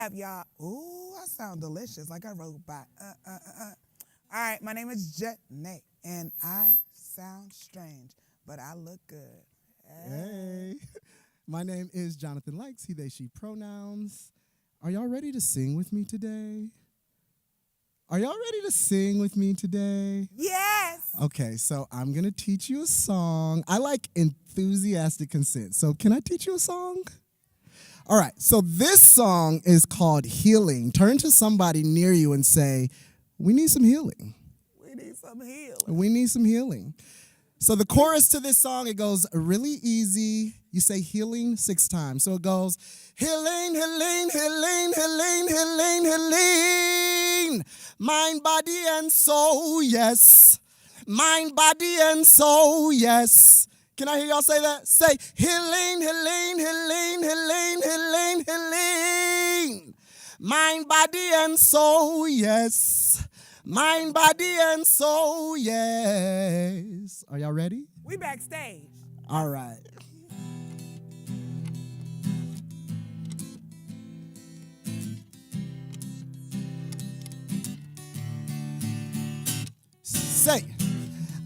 Have y'all. Ooh, I sound delicious, like I wrote by. All right, my name is Janae, and I sound strange, but I look good. Hey, my name is Jonathan Likes, he, they, she pronouns. Are y'all ready to sing with me today? Are y'all ready to sing with me today? Yes. Okay, so I'm going to teach you a song. I like enthusiastic consent, so can I teach you a song? All right, so this song is called Healing. Turn to somebody near you and say, we need some healing. We need some healing. We need some healing. So the chorus to this song, it goes really easy. You say healing 6 times. So it goes, healing, healing, healing, healing, healing, healing. Mind, body, and soul, yes. Mind, body, and soul, yes. Can I hear y'all say that? Say, healing, healing, healing, healing, healing, healing. Mind, body, and soul, yes. Mind, body, and soul, yes. Are y'all ready? We backstage. All right. Say,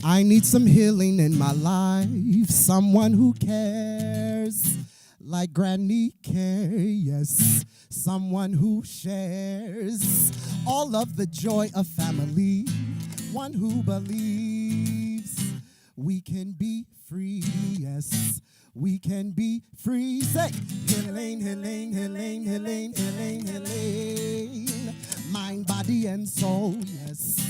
I need some healing in my life. Someone who cares like Granny care, yes. Someone who shares all of the joy of family. One who believes we can be free, yes. We can be free. Say, healing, healing, healing, healing, healing, healing. Mind, body, and soul, yes.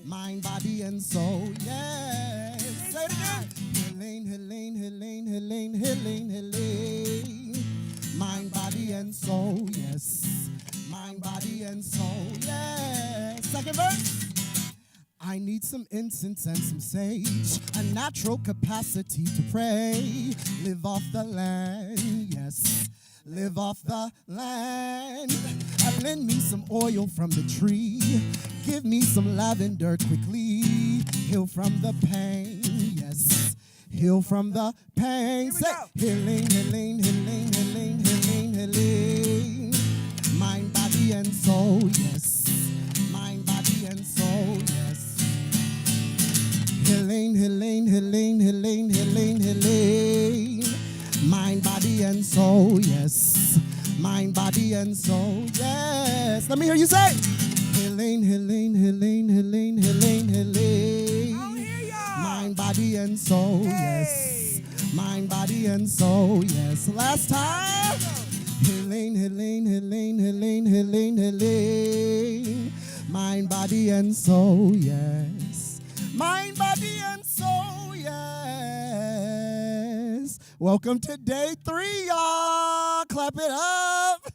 Mind, body, and soul, yes. Say it again. Healing, healing, healing, healing, healing, healing. Mind, body, and soul, yes. Mind, body, and soul, yes. Second verse. I need some incense and some sage, a natural capacity to pray. Live off the land, yes. Live off the land. And lend me some oil from the tree. Give me some lavender quickly. Heal from the pain, yes. Heal from the pain. Say, healing, healing, healing, healing, healing, healing. Mind, body, and soul, yes. Mind, body, and soul, yes. Healing, healing, healing, healing, healing, healing. Mind, body, and soul, yes. Mind, body, and soul, yes. Let me hear you say, healing, healing, healing, healing, healing, healing. I don't hear y'all. Mind, body, and soul, yes. Mind, body, and soul, yes. Last time. Healing, healing, healing, healing, healing, healing. Mind, body, and soul, yes. Mind, body, and soul, yes. Welcome to day 3, y'all. Clap it up.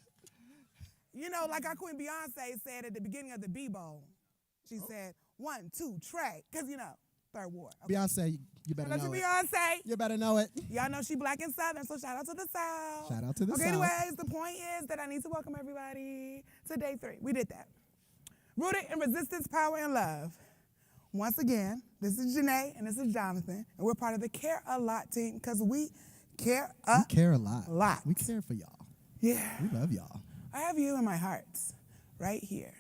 You know, like our Queen Beyonce said at the beginning of the B-Bowl. She said, 1, 2, Trey. Because, you know, third ward. Okay. Beyonce, you better know it. Beyonce. You better know it. Y'all know she black and southern, so shout out to the South. Shout out to the Okay, South. anyways, the point is that I need to welcome everybody to day 3. We did that. Rooted in resistance, power, and love. Once again, this is Janae and this is Jonathan, and we're part of the Care a Lot team because we care a We care a lot. lot. We care for y'all. Yeah. We love y'all. I have you in my heart right here.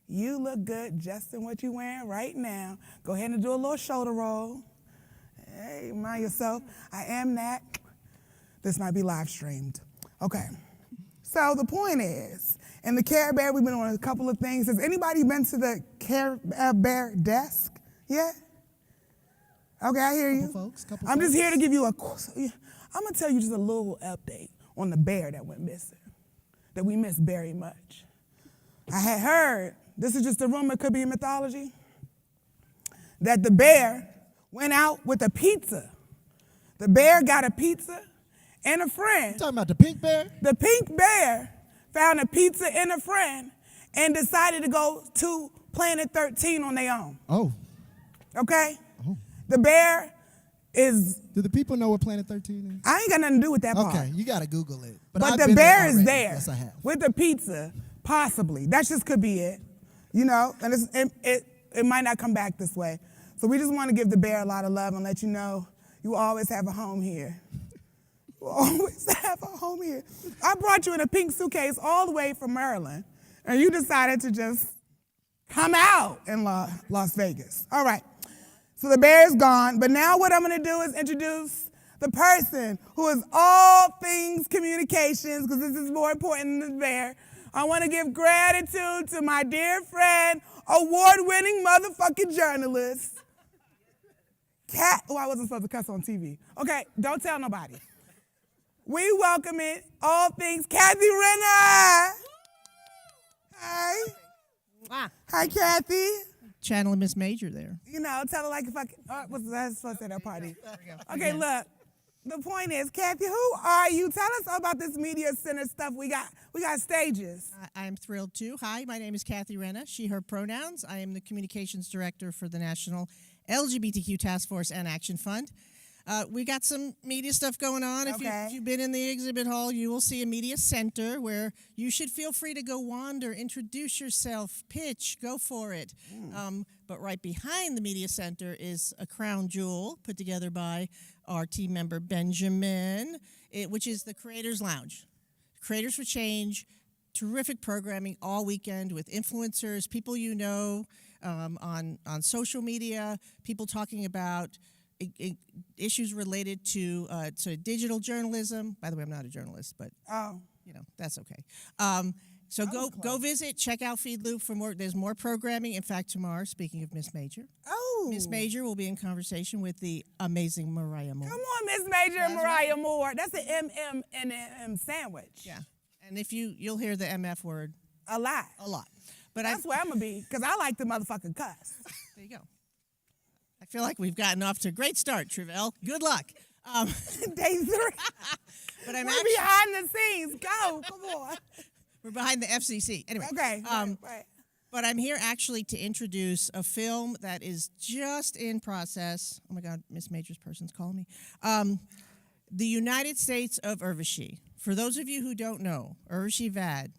You look good just in what you're wearing right now. Go ahead and do a little shoulder roll. Hey, mind yourself. I am that. This might be live streamed. Okay. So the point is, in the Care Bear, we've been on a couple of things. Has anybody been to the Care Bear desk yet? Okay, I hear you. I'm just here to give you I'm going to tell you just a little update on the bear that went missing, that we miss very much. I had heard, this is just a rumor, it could be in mythology, that the bear went out with a pizza. The bear got a pizza and a friend. You talking about the pink bear? The pink bear found a pizza and a friend and decided to go to Planet 13 on their own. Oh. Okay? Oh. The bear is... Do the people know what Planet 13 is? I ain't got nothing to do with that part. Okay, you got to Google it. But I've the been bear is already. there. Yes, I have. With the pizza, possibly. That just could be it. You know? And it might not come back this way. So we just want to give the bear a lot of love and let you know you always have a home here. will always have a home here. I brought you in a pink suitcase all the way from Maryland, and you decided to just come out in Las Vegas. All right, so the bear is gone, but now what I'm gonna do is introduce the person who is all things communications, because this is more important than the bear. I wanna give gratitude to my dear friend, award-winning motherfucking journalist, I wasn't supposed to cuss on TV. Okay, don't tell nobody. We welcome it, all things Kathy Renner. Hi. Wow. Hi, Kathy. Channeling Miss Major there. You know, tell her like if I can, what's that supposed to say at that party? There we go. Okay, look, the point is, Kathy, who are you? Tell us all about this media center stuff we got. We got stages. I'm thrilled too. Hi, my name is Kathy Renna. She, her pronouns. I am the communications director for the National LGBTQ Task Force and Action Fund. We got some media stuff going on. If you've been in the exhibit hall, you will see a media center where you should feel free to go wander, introduce yourself, pitch, go for it. But right behind the media center is a crown jewel put together by our team member Benjamin, which is the Creators Lounge. Creators for Change, terrific programming all weekend with influencers, people you know, on social media, people talking about issues related to digital journalism. By the way, I'm not a journalist, but you know, that's okay. So go visit, check out Feed Loop for more. There's more programming. In fact, tomorrow, speaking of Miss Major, Miss Major will be in conversation with the amazing Mariah Moore. Come on, Miss Major and Mariah Moore. That's an M sandwich. Yeah, and if you'll hear the MF word a lot. But that's where I'm gonna be, because I like the motherfucking cuss. There you go. I feel like we've gotten off to a great start, Tre'vell. Good luck. Day 3. But I'm We're behind the scenes. Go, come on. We're behind the FCC. Anyway. Okay. Right. But I'm here actually to introduce a film that is just in process. Oh my God, Miss Major's person's calling me. The United States of Urvashi. For those of you who don't know, Urvashi Vaid,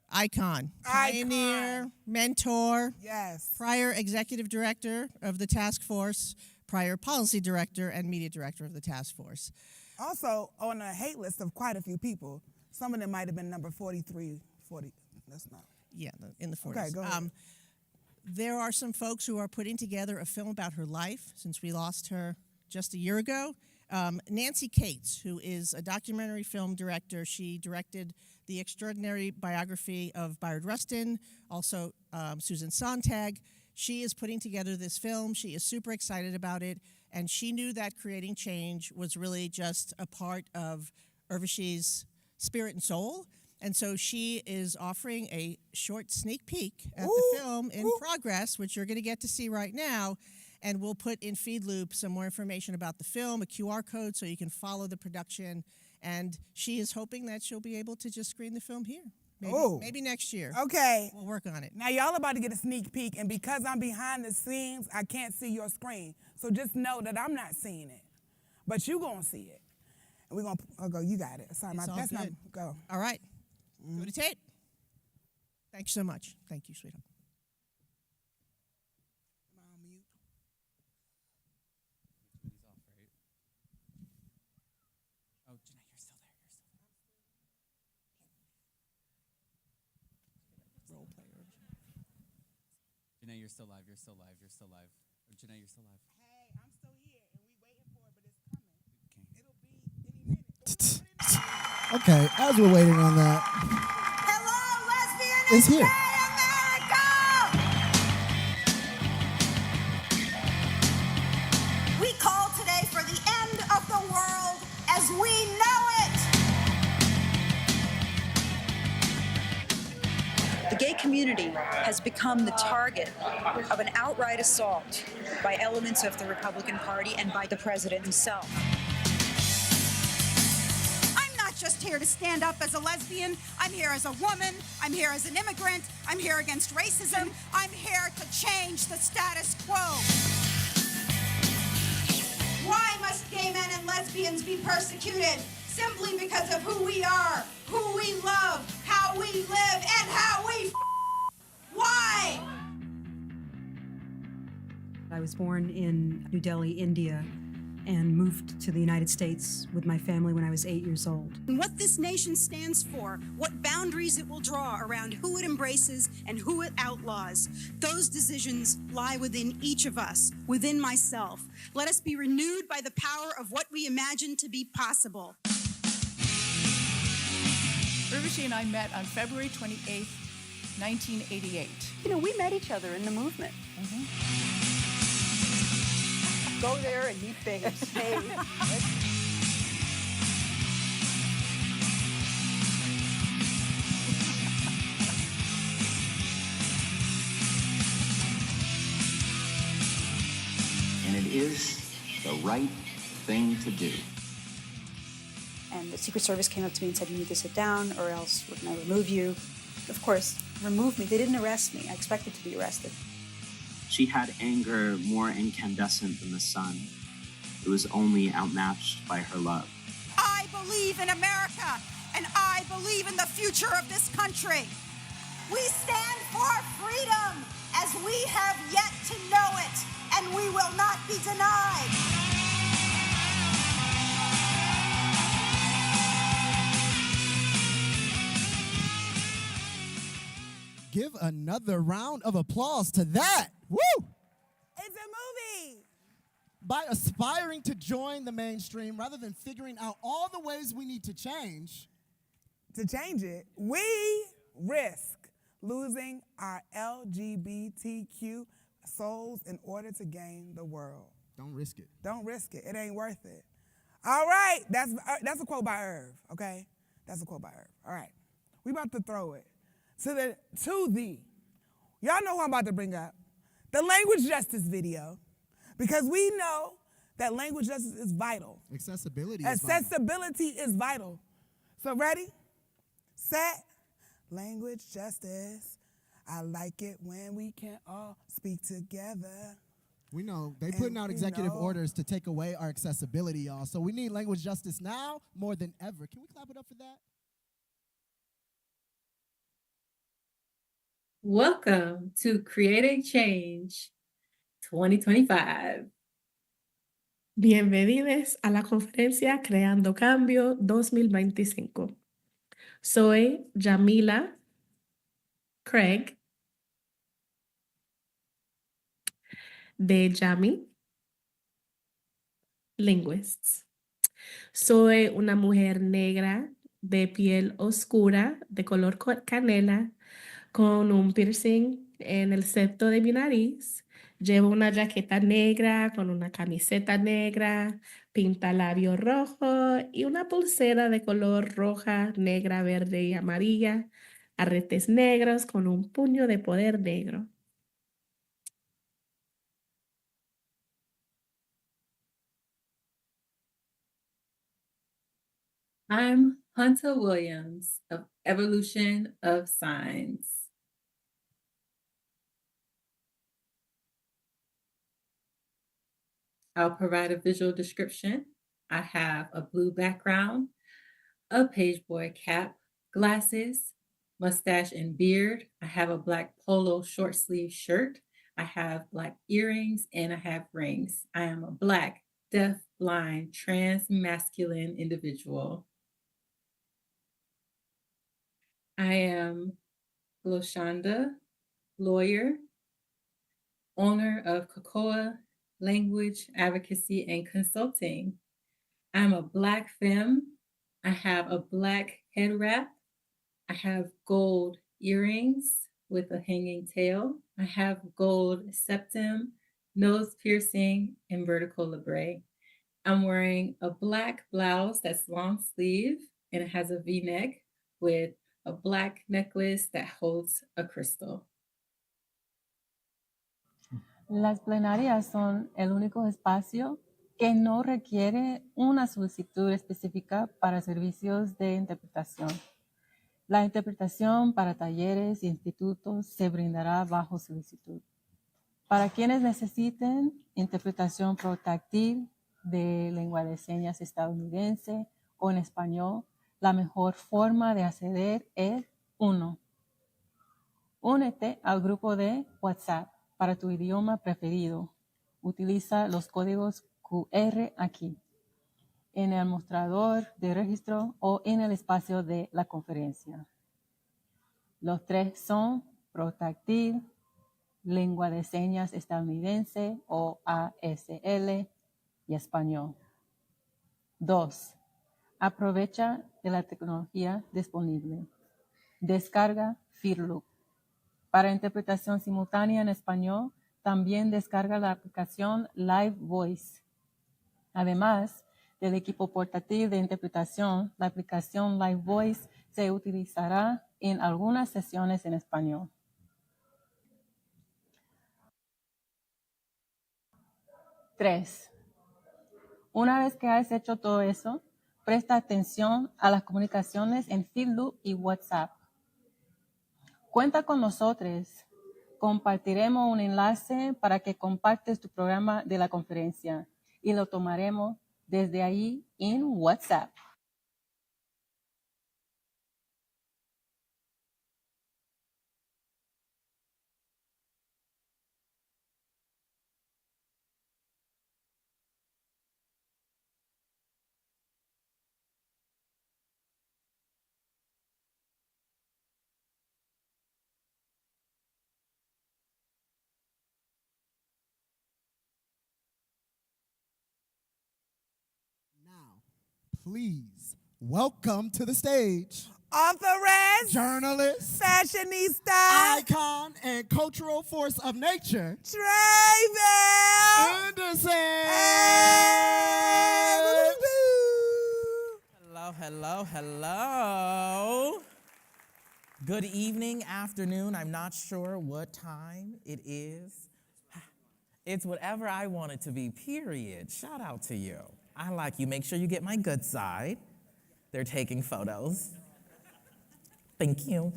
icon, pioneer, mentor, yes, prior executive director of the task force, prior policy director and media director of the task force. Also on a hate list of quite a few people. Some of them might have been number 43, 40. That's not. Yeah, in the 40s. Okay, go ahead. There are some folks who are putting together a film about her life since we lost her just a year ago. Nancy Cates, who is a documentary film director, she directed the extraordinary biography of Bayard Rustin, also Susan Sontag. She is putting together this film. She is super excited about it, and she knew that creating change was really just a part of Urvashi's spirit and soul. And so she is offering a short sneak peek at the film in progress, which you're going to get to see right now. And we'll put in Feed Loop some more information about the film, a QR code so you can follow the production. And she is hoping that she'll be able to just screen the film here. Maybe next year. Okay. We'll work on it. Now, y'all about to get a sneak peek, and because I'm behind the scenes, I can't see your screen. So just know that I'm not seeing it. But you going to see it. And we're going to go, you got it. Sorry, that's not, go. All right. Go to tape. Thank you so much. Thank you, sweetheart. Janae, you're still live. You're still live. You're still live. Janae, you're still live. Hey, I'm still here, and we waiting for it, but it's coming. It'll be any minute. Okay, as we're waiting on that, Hello, lesbian is here. America! We call today for the end of the world as we know it. The gay community has become the target of an outright assault by elements of the Republican Party and by the president himself. I'm not just here to stand up as a lesbian. I'm here as a woman. I'm here as an immigrant. I'm here against racism. I'm here to change the status quo. Why must gay men and lesbians be persecuted? Simply because of who we are, who we love, how we live, and how we Why? I was born in New Delhi, India, and moved to the United States with my family when I was 8 years old. And what this nation stands for, what boundaries it will draw around who it embraces and who it outlaws, those decisions lie within each of us, within myself. Let us be renewed by the power of what we imagine to be possible. Urvashi and I met on February 28th, 1988. You know, we met each other in the movement. Go there and meet babes. Hey. And it is the right thing to do. And the Secret Service came up to me and said, you need to sit down or else we're going to remove you. Of course, remove me. They didn't arrest me. I expected to be arrested. She had anger more incandescent than the sun. It was only outmatched by her love. I believe in America, and I believe in the future of this country. We stand for freedom as we have yet to know it, and we will not be denied. Give another round of applause to that. Woo! It's a movie. By aspiring to join the mainstream rather than figuring out all the ways we need to change it, we risk losing our LGBTQ souls in order to gain the world. Don't risk it. Don't risk it. It ain't worth it. All right. That's a quote by Irv, okay? That's a quote by Irv. All right. We about to throw it to the. Y'all know who I'm about to bring up. The language justice video. Because we know that language justice is vital. Accessibility is vital. So ready, set, language justice. I like it when we can all speak together. We know they putting out executive orders to take away our accessibility, y'all. So we need language justice now more than ever. Can we clap it up for that? Welcome to Creating Change 2025. Bienvenidos a la conferencia Creando Cambio 2025. Soy Jamila Craig de Jami Linguists. Soy una mujer negra de piel oscura, de color canela, con un piercing en el septo de mi nariz. Llevo una jaqueta negra con una camiseta negra, pintalabio rojo y una pulsera de color roja, negra, verde y amarilla, aretes negros con un puño de poder negro. I'm Hunter Williams of Evolution of Signs. I'll provide a visual description. I have a blue background, a pageboy cap, glasses, mustache and beard. I have a black polo short sleeve shirt. I have black earrings and I have rings. I am a black, deaf, blind, trans masculine individual. I am Gloshonda, lawyer, owner of Cocoa Language Advocacy and Consulting. I'm a Black femme. I have a black head wrap. I have gold earrings with a hanging tail. I have gold septum, nose piercing, and vertical labrae. I'm wearing a black blouse that's long sleeve and it has a V-neck with a black necklace that holds a crystal. Las plenarias son el único espacio que no requiere una solicitud específica para servicios de interpretación. La interpretación para talleres e institutos se brindará bajo solicitud. Para quienes necesiten interpretación portátil de lengua de señas estadounidense o en español, la mejor forma de acceder es 1. Únete al grupo de WhatsApp para tu idioma preferido. Utiliza los códigos QR aquí, en el mostrador de registro o en el espacio de la conferencia. Los tres son Proactive, Lengua de Señas Estadounidense o ASL y Español. 2. Aprovecha de la tecnología disponible. Descarga FeedLoop. Para interpretación simultánea en español, también descarga la aplicación Live Voice. Además del equipo portátil de interpretación, la aplicación Live Voice se utilizará en algunas sesiones en español. 3. Una vez que has hecho todo eso, presta atención a las comunicaciones en FeedLoop y WhatsApp. Cuenta con nosotros. Compartiremos un enlace para que compartes tu programa de la conferencia y lo tomaremos desde ahí en WhatsApp. Please welcome to the stage authoress, journalist, fashionista, icon, and cultural force of nature, Tre'vell Anderson. Hey. Hello, hello, hello. Good evening, afternoon. I'm not sure what time it is. It's whatever I want it to be, period. Shout out to you. I like you. Make sure you get my good side. They're taking photos. Thank you.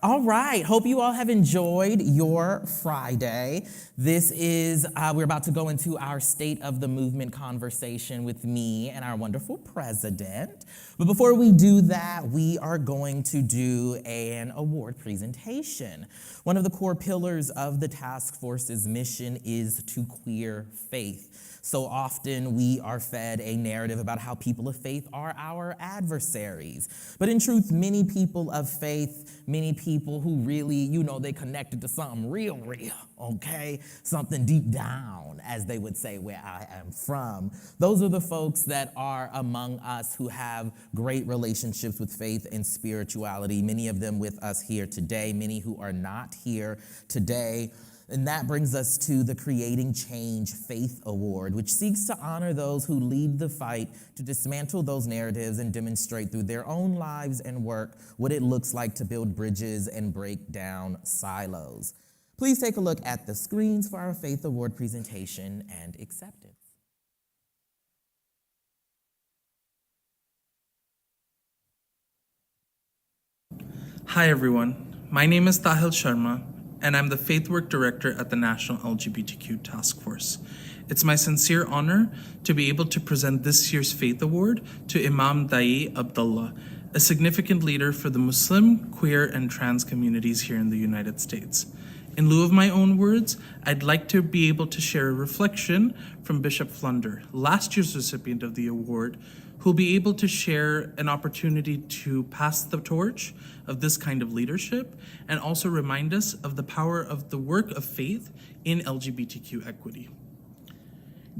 All right. Hope you all have enjoyed your Friday. This is, we're about to go into our State of the Movement conversation with me and our wonderful president. But before we do that, we are going to do an award presentation. One of the core pillars of the task force's mission is to queer faith. So often we are fed a narrative about how people of faith are our adversaries. But in truth, many people of faith, many people who really, they connected to something real, okay? Something deep down, as they would say where I am from. Those are the folks that are among us who have great relationships with faith and spirituality, many of them with us here today, many who are not here today. And that brings us to the Creating Change Faith Award, which seeks to honor those who lead the fight to dismantle those narratives and demonstrate through their own lives and work what it looks like to build bridges and break down silos. Please take a look at the screens for our Faith Award presentation and acceptance. Hi everyone, my name is Tahil Sharma, and I'm the Faith Work Director at the National LGBTQ Task Force. It's my sincere honor to be able to present this year's Faith Award to Imam Dai Abdullah, a significant leader for the Muslim, queer, and trans communities here in the United States. In lieu of my own words, I'd like to be able to share a reflection from Bishop Flunder, last year's recipient of the award, who'll be able to share an opportunity to pass the torch of this kind of leadership and also remind us of the power of the work of faith in LGBTQ equity.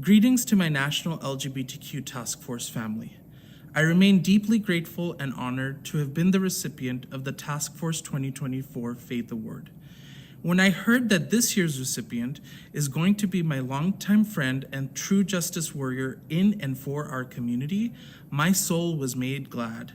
Greetings to my National LGBTQ Task Force family. I remain deeply grateful and honored to have been the recipient of the Task Force 2024 Faith Award. When I heard that this year's recipient is going to be my longtime friend and true justice warrior in and for our community, my soul was made glad.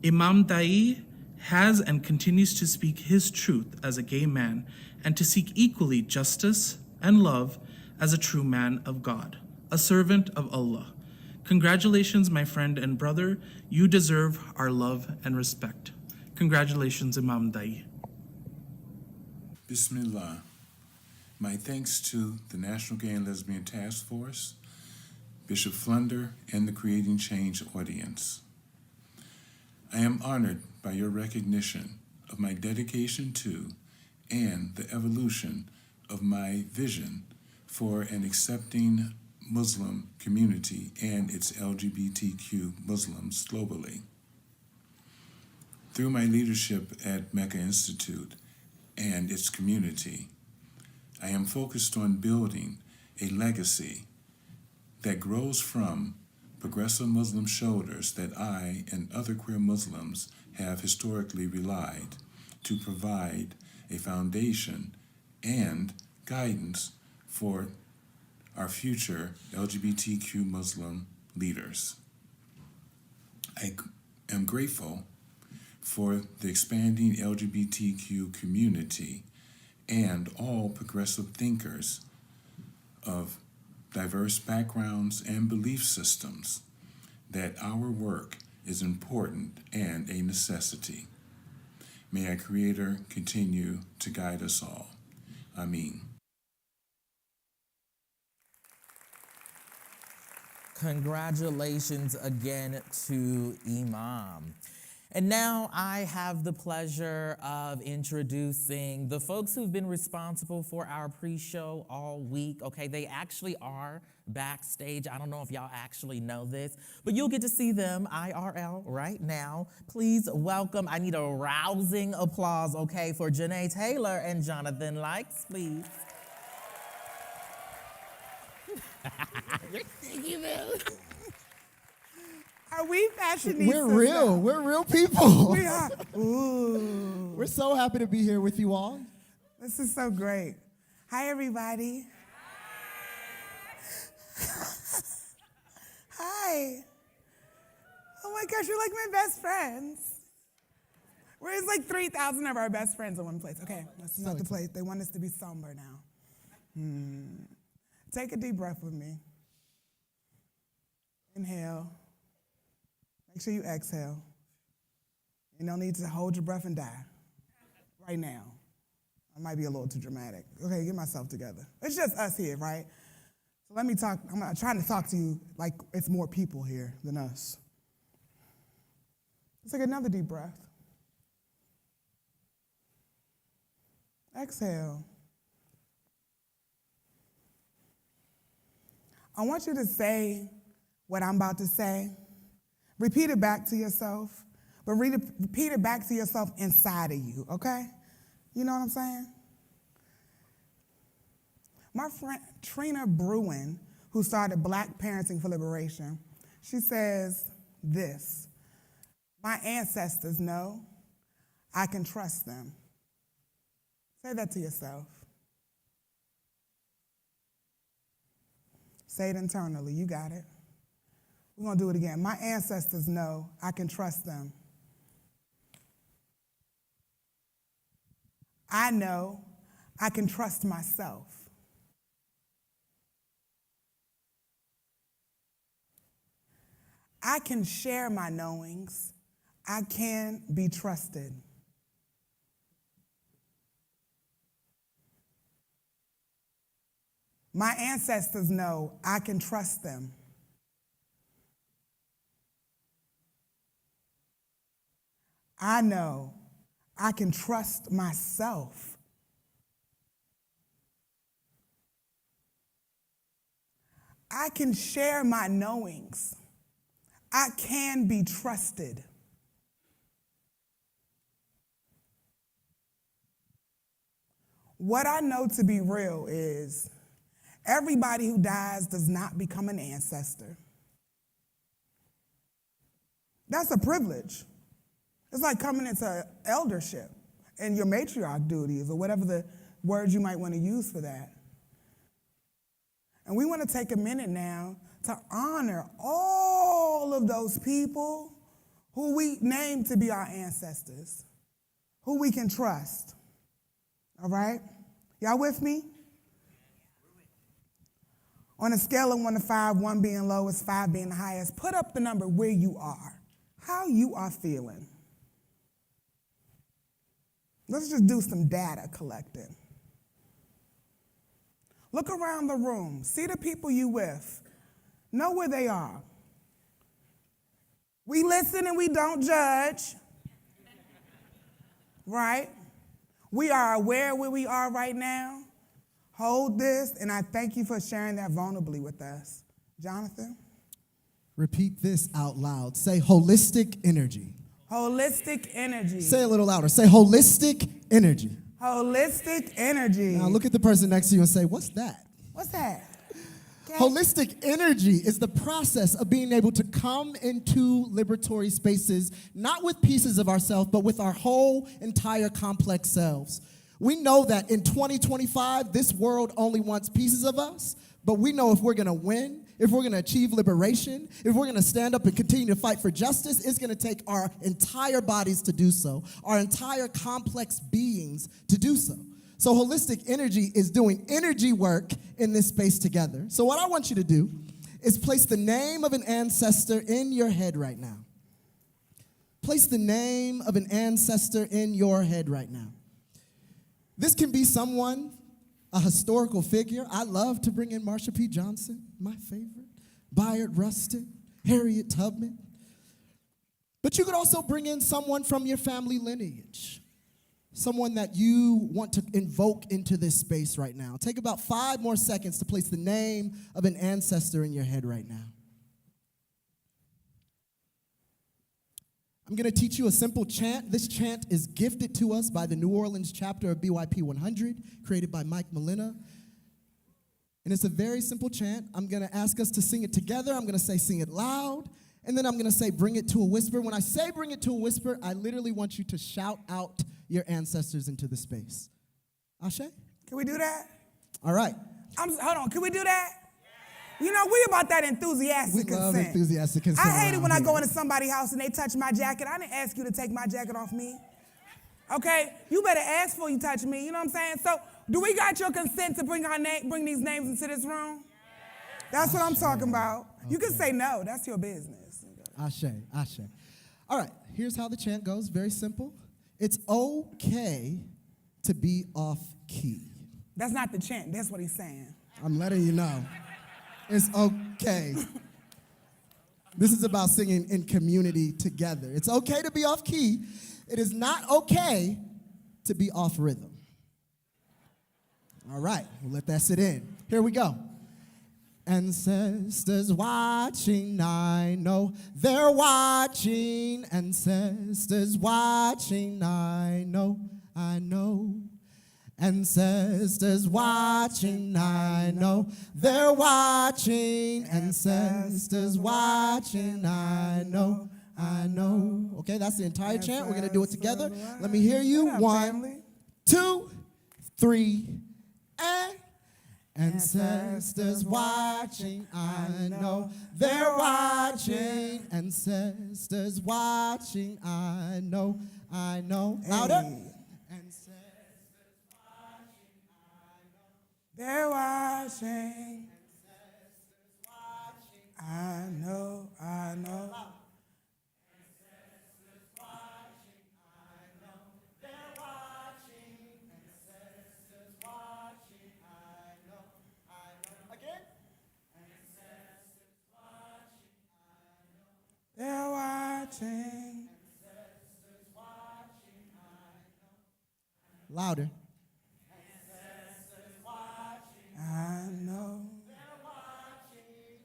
Imam Dai has and continues to speak his truth as a gay man and to seek equally justice and love as a true man of God, a servant of Allah. Congratulations, my friend and brother. You deserve our love and respect. Congratulations, Imam Dai. Bismillah. My thanks to the National Gay and Lesbian Task Force, Bishop Flunder, and the Creating Change audience. I am honored by your recognition of my dedication to and the evolution of my vision for an accepting, Muslim community and its LGBTQ Muslims globally. Through my leadership at Mecca Institute and its community, I am focused on building a legacy that grows from progressive Muslim shoulders that I and other queer Muslims have historically relied to provide a foundation and guidance for our future LGBTQ Muslim leaders. I am grateful for the expanding LGBTQ community and all progressive thinkers of diverse backgrounds and belief systems that our work is important and a necessity. May our Creator continue to guide us all. Amen. Congratulations again to Imam. And now I have the pleasure of introducing the folks who've been responsible for our pre-show all week. Okay, they actually are backstage. I don't know if y'all actually know this, but you'll get to see them IRL right now. Please welcome, I need a rousing applause, okay, for Janae Taylor and Jonathan Likes, please. Are we fashionistas? We're real people. We are. Ooh. We're so happy to be here with you all. This is so great. Hi, everybody. Hi. Oh my gosh, you're like my best friends. Where's like 3,000 of our best friends in one place? Okay, that's not the place. They want us to be somber now. Take a deep breath with me. Inhale. Make sure you exhale. You don't need to hold your breath and die right now. I might be a little too dramatic. Okay, get myself together. It's just us here, right? So let me talk. I'm trying to talk to you like it's more people here than us. Let's take another deep breath. Exhale. I want you to say what I'm about to say. Repeat it back to yourself, but repeat it back to yourself inside of you, okay? You know what I'm saying? My friend Trina Bruin, who started Black Parenting for Liberation, she says this: my ancestors know I can trust them. Say that to yourself. Say it internally, you got it. We're going to do it again. My ancestors know I can trust them. I know I can trust myself. I can share my knowings. I can be trusted. My ancestors know I can trust them. I know I can trust myself. I can share my knowings. I can be trusted. What I know to be real is everybody who dies does not become an ancestor. That's a privilege. It's like coming into eldership and your matriarch duties or whatever the word you might want to use for that. And we want to take a minute now to honor all of those people who we name to be our ancestors, who we can trust. All right? Y'all with me? On a scale of 1 to 5, 1 being lowest, 5 being the highest, put up the number where you are, how you are feeling. Let's just do some data collecting. Look around the room. See the people you with. Know where they are. We listen and we don't judge. Right? We are aware where we are right now. hold this, and I thank you for sharing that vulnerably with us. Jonathan? Repeat this out loud. Say holistic energy. Holistic energy. Say it a little louder. Say holistic energy. Holistic energy. Now look at the person next to you and say, what's that? What's that? Okay. Holistic energy is the process of being able to come into liberatory spaces, not with pieces of ourselves, but with our whole entire complex selves. We know that in 2025, this world only wants pieces of us, but we know if we're gonna win, if we're gonna achieve liberation, if we're gonna stand up and continue to fight for justice, it's gonna take our entire bodies to do so, our entire complex beings to do so. So holistic energy is doing energy work in this space together. So what I want you to do is place the name of an ancestor in your head right now. Place the name of an ancestor in your head right now. This can be someone, a historical figure. I love to bring in Marsha P. Johnson, my favorite, Bayard Rustin, Harriet Tubman. But you could also bring in someone from your family lineage. Someone that you want to invoke into this space right now. Take about 5 more seconds to place the name of an ancestor in your head right now. I'm going to teach you a simple chant. This chant is gifted to us by the New Orleans chapter of BYP 100, created by Mike Molina. And it's a very simple chant. I'm going to ask us to sing it together. I'm going to say sing it loud. And then I'm going to say bring it to a whisper. When I say bring it to a whisper, I literally want you to shout out your ancestors into the space. Ashe? Can we do that? All right. Hold on, can we do that? You know, we about that enthusiastic consent. We love enthusiastic consent. I hate it when I go here. into somebody's house and they touch my jacket. I didn't ask you to take my jacket off me. Okay? You better ask before you touch me. You know what I'm saying? So, do we got your consent to bring these names into this room? That's what I'm talking about. Okay. You can say no. That's your business. Ashe, ashe. All right, here's how the chant goes. Very simple. It's okay to be off key. That's not the chant. That's what he's saying. I'm letting you know. It's okay. This is about singing in community together. It's okay to be off key. It is not okay to be off rhythm. All right, we'll let that sit in. Here we go. Ancestors watching, I know they're watching. Ancestors watching, I know. Ancestors watching, I know they're watching. Ancestors watching, I know. Okay, that's the entire chant. We're gonna do it together. Let me hear you. 1, 2, 3, and ancestors watching, I know they're watching. Ancestors watching, I know. Louder. Ancestors watching, I know. They're watching. Ancestors watching, I know. Ancestors watching, I know. They're watching. Ancestors watching, I know. Again. Ancestors watching, I know. They're watching. Ancestors watching, I know. Louder. Ancestors watching, I know. they're watching.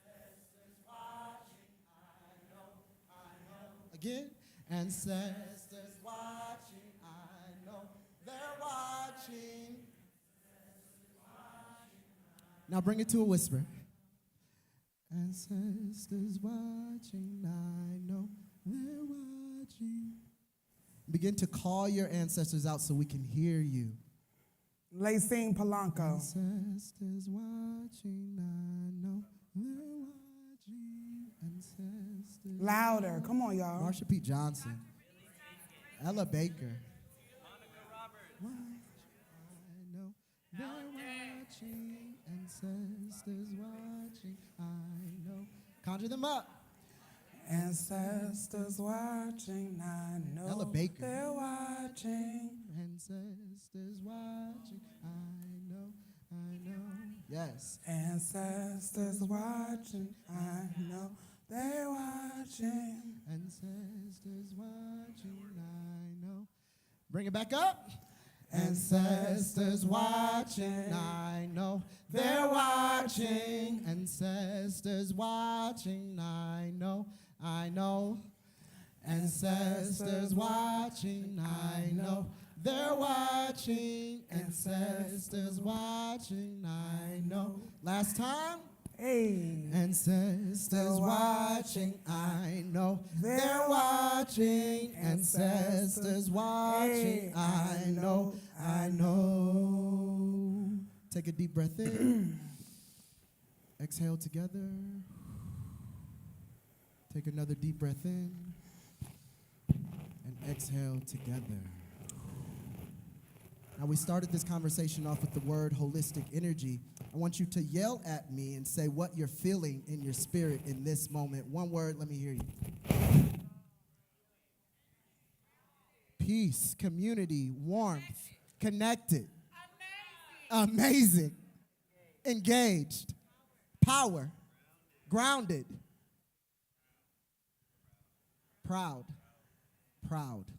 Ancestors watching, I know. Again. Ancestors watching, I know. They're watching. Now bring it to a whisper. Ancestors watching, I know. They're watching. Begin to call your ancestors out so we can hear you. Lacine Polanco. Ancestors watching, I know. They're watching. Ancestors. Louder. Come on, y'all. Marsha P. Johnson. Ella Baker. I know. They're watching. Ancestors watching, I know. Conjure them up. Ancestors watching, I know. Ella Baker. They're watching. Ancestors watching, I know. Yes. Ancestors watching, I know. They're watching. Ancestors watching, I know. Bring it back up. Ancestors watching, I know they're watching. Ancestors watching, I know. Ancestors watching, I know they're watching. Ancestors watching, I know. Last time. Hey. Ancestors watching, I know they're watching. Ancestors watching, I know. Take a deep breath in. Exhale together. Take another deep breath in. And exhale together. Now, we started this conversation off with the word holistic energy. I want you to yell at me and say what you're feeling in your spirit in this moment. One word, let me hear you. Peace, community, warmth, connected, amazing, engaged, power, grounded, proud.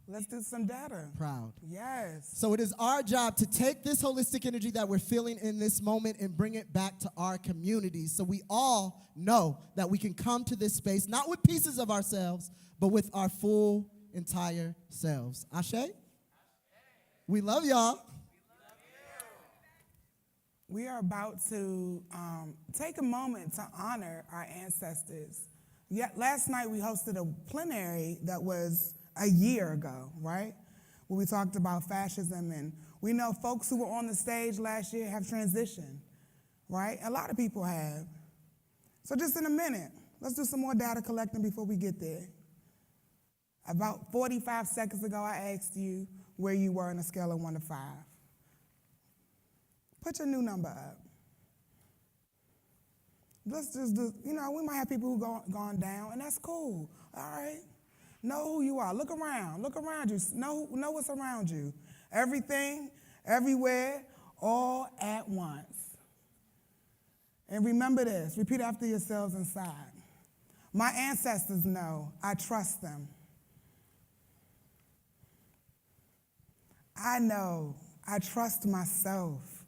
Let's do some data. Proud. Yes. So it is our job to take this holistic energy that we're feeling in this moment and bring it back to our communities so we all know that we can come to this space, not with pieces of ourselves, but with our full, entire selves. Ashe? We love y'all. We are about to take a moment to honor our ancestors. Last night we hosted a plenary that was a year ago, right? Where we talked about fascism, and we know folks who were on the stage last year have transitioned, right? A lot of people have. So just in a minute, let's do some more data collecting before we get there. About 45 seconds ago, I asked you where you were on a scale of 1 to 5. Put your new number up. Let's just do, we might have people who gone down, and that's cool, all right? Know who you are. Look around you. Know what's around you. Everything, everywhere, all at once. And remember this. Repeat after yourselves inside. My ancestors know I trust them. I know I trust myself.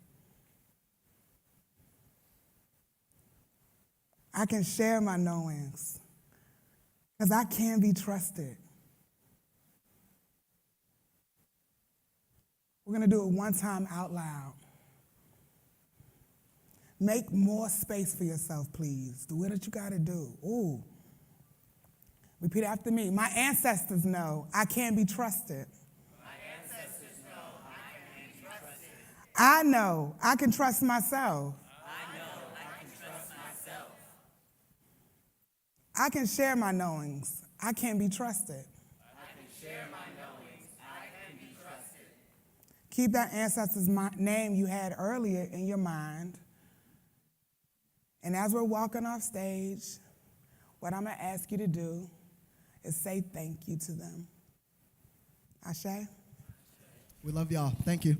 I can share my knowings because I can be trusted. We're going to do it one time out loud. Make more space for yourself, please. Do what you got to do. Ooh. Repeat after me. My ancestors know I can be trusted. I know I can trust myself. I can share my knowings. I can be trusted. Keep that ancestor's name you had earlier in your mind. And as we're walking off stage, what I'm going to ask you to do is say thank you to them. Ashe? We love y'all. Thank you.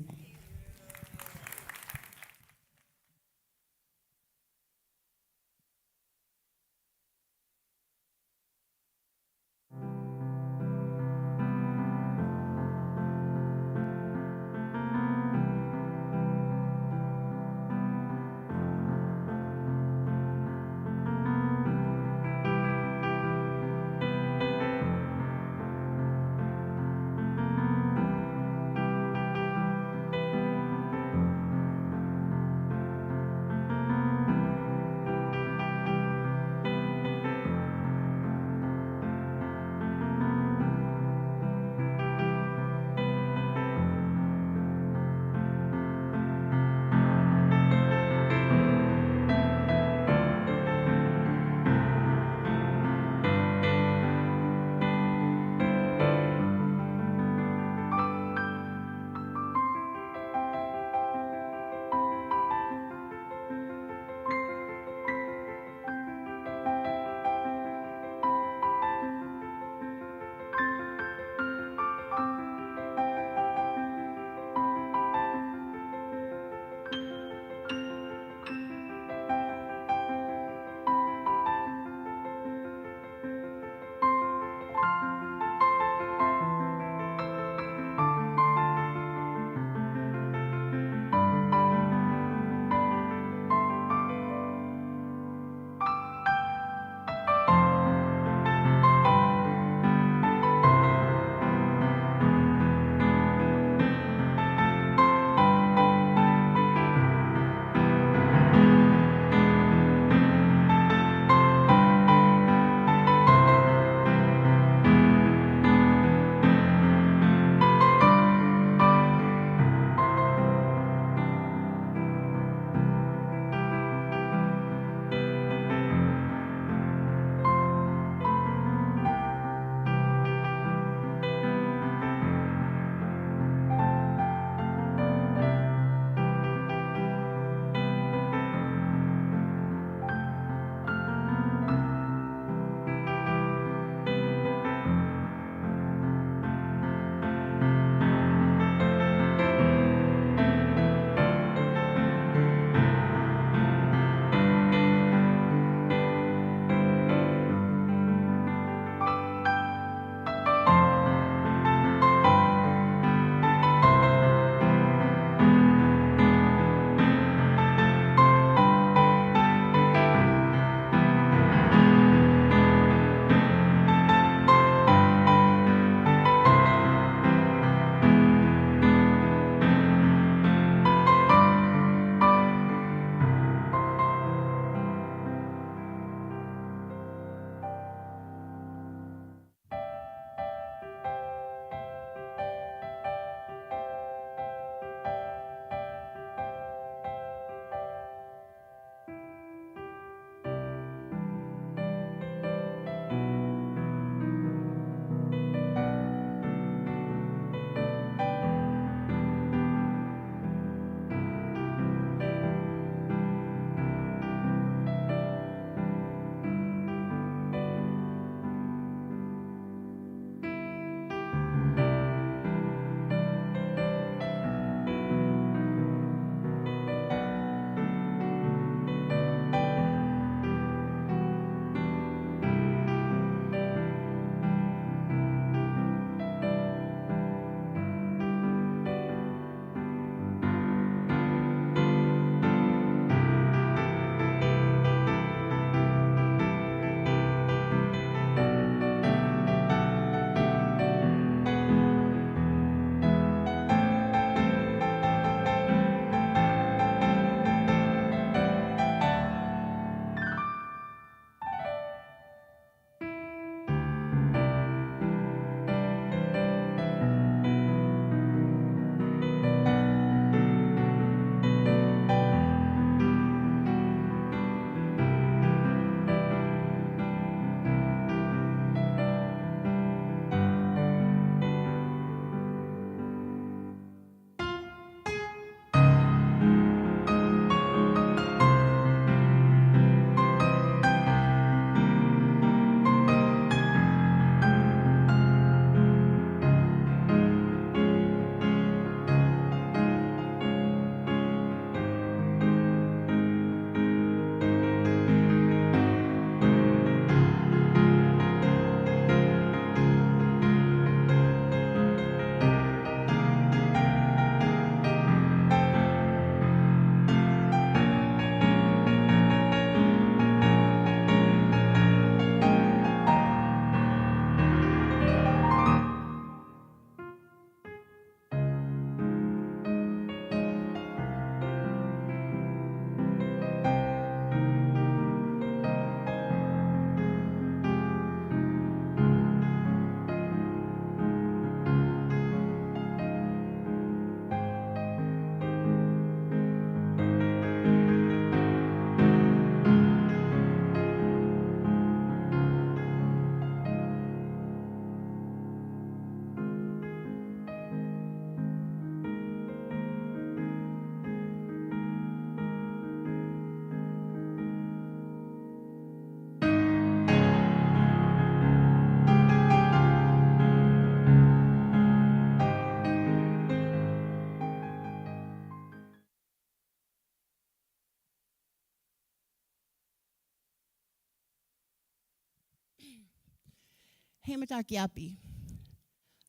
Hematakiapi.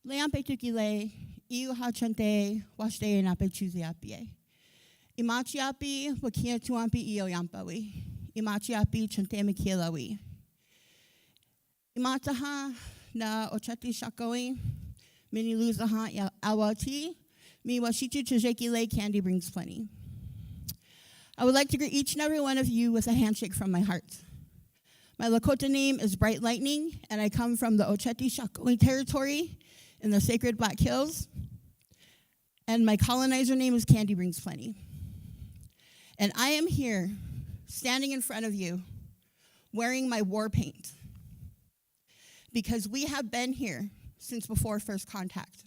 Leampe tukile, iu hachante, washte nape chuziapie. Imachiapi, wakia tuampi io yampawi. Imachiapi chante mikilawi. Imataha na ochati shakoi, mini luzaha awati, mi washitu chajekile, candy brings plenty. I would like to greet each and every one of you with a handshake from my heart. My Lakota name is Bright Lightning, and I come from the Ocheti Shakoi territory in the Sacred Black Hills. And my colonizer name is Candy Brings Plenty. And I am here, standing in front of you, wearing my war paint, because we have been here since before first contact,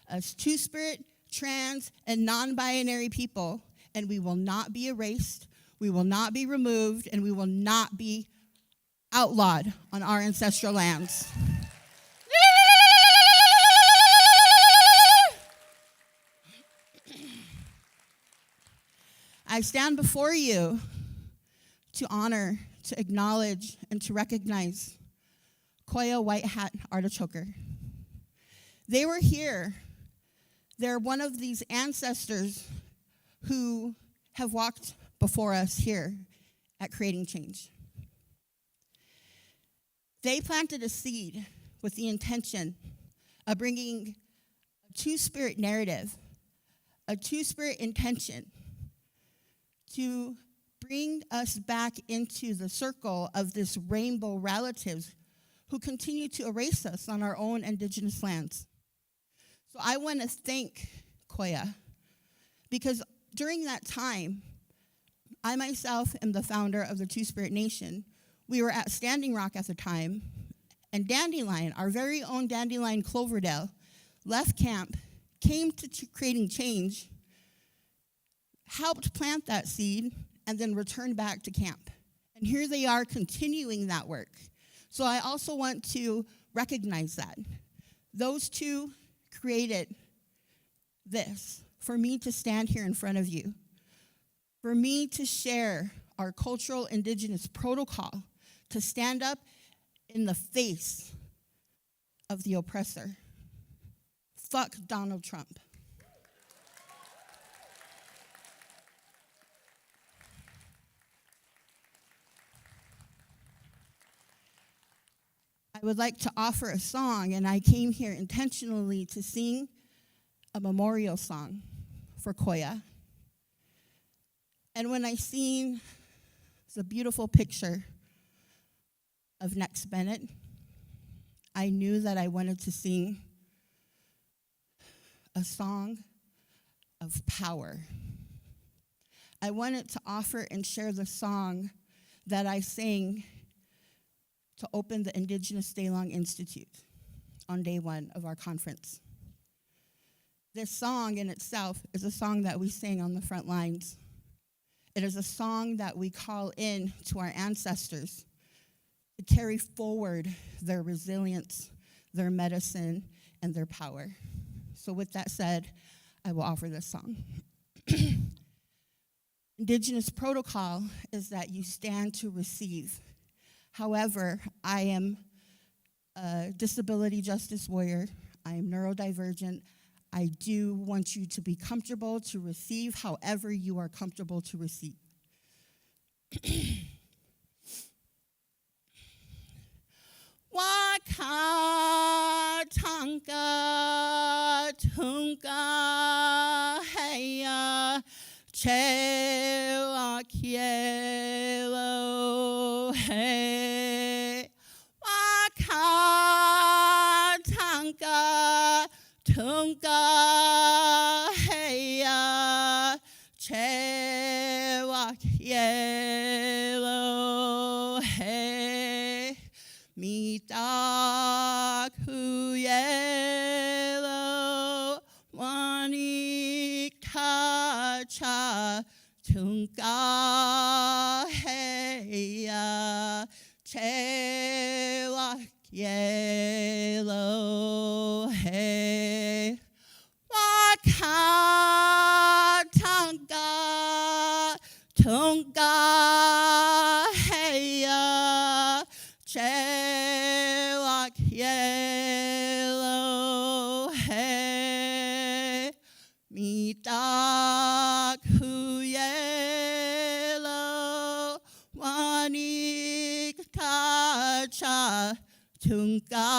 as two-spirit, trans, and non-binary people, and we will not be erased, we will not be removed, and we will not be outlawed on our ancestral lands. I stand before you to honor, to acknowledge, and to recognize Koya White Hat Artichoker. They were here. They're one of these ancestors who have walked before us here at Creating Change. They planted a seed with the intention of bringing a two-spirit narrative, a two-spirit intention to bring us back into the circle of this rainbow relatives who continue to erase us on our own Indigenous lands. So I want to thank Koya, because during that time, I myself am the founder of the Two-Spirit Nation. We were at Standing Rock at the time, and Dandelion, our very own Dandelion Cloverdale, left camp, came to Creating Change, helped plant that seed, and then returned back to camp. And here they are continuing that work. So I also want to recognize that. Those two created this for me to stand here in front of you, for me to share our cultural Indigenous protocol, to stand up in the face of the oppressor. Fuck Donald Trump. I would like to offer a song, and I came here intentionally to sing a memorial song for Koya. And when I seen the beautiful picture of Nex Bennett, I knew that I wanted to sing a song of power. I wanted to offer and share the song that I sang to open the Indigenous Day-Long Institute on day one of our conference. This song in itself is a song that we sing on the front lines. It is a song that we call in to our ancestors to carry forward their resilience, their medicine, and their power. So with that said, I will offer this song. Indigenous protocol is that you stand to receive. However, I am a disability justice warrior. I am neurodivergent. I do want you to be comfortable to receive however you are comfortable to receive. Waka tanka tunka heya chewa kielo he. Waka tanka tunka heya chewa kielo he. Mita kuyelo wanik tacha tunka heya chewa kielo he. Waka tanka tunka heya chewa kielo Kuyelo Wanik Tacha Tunga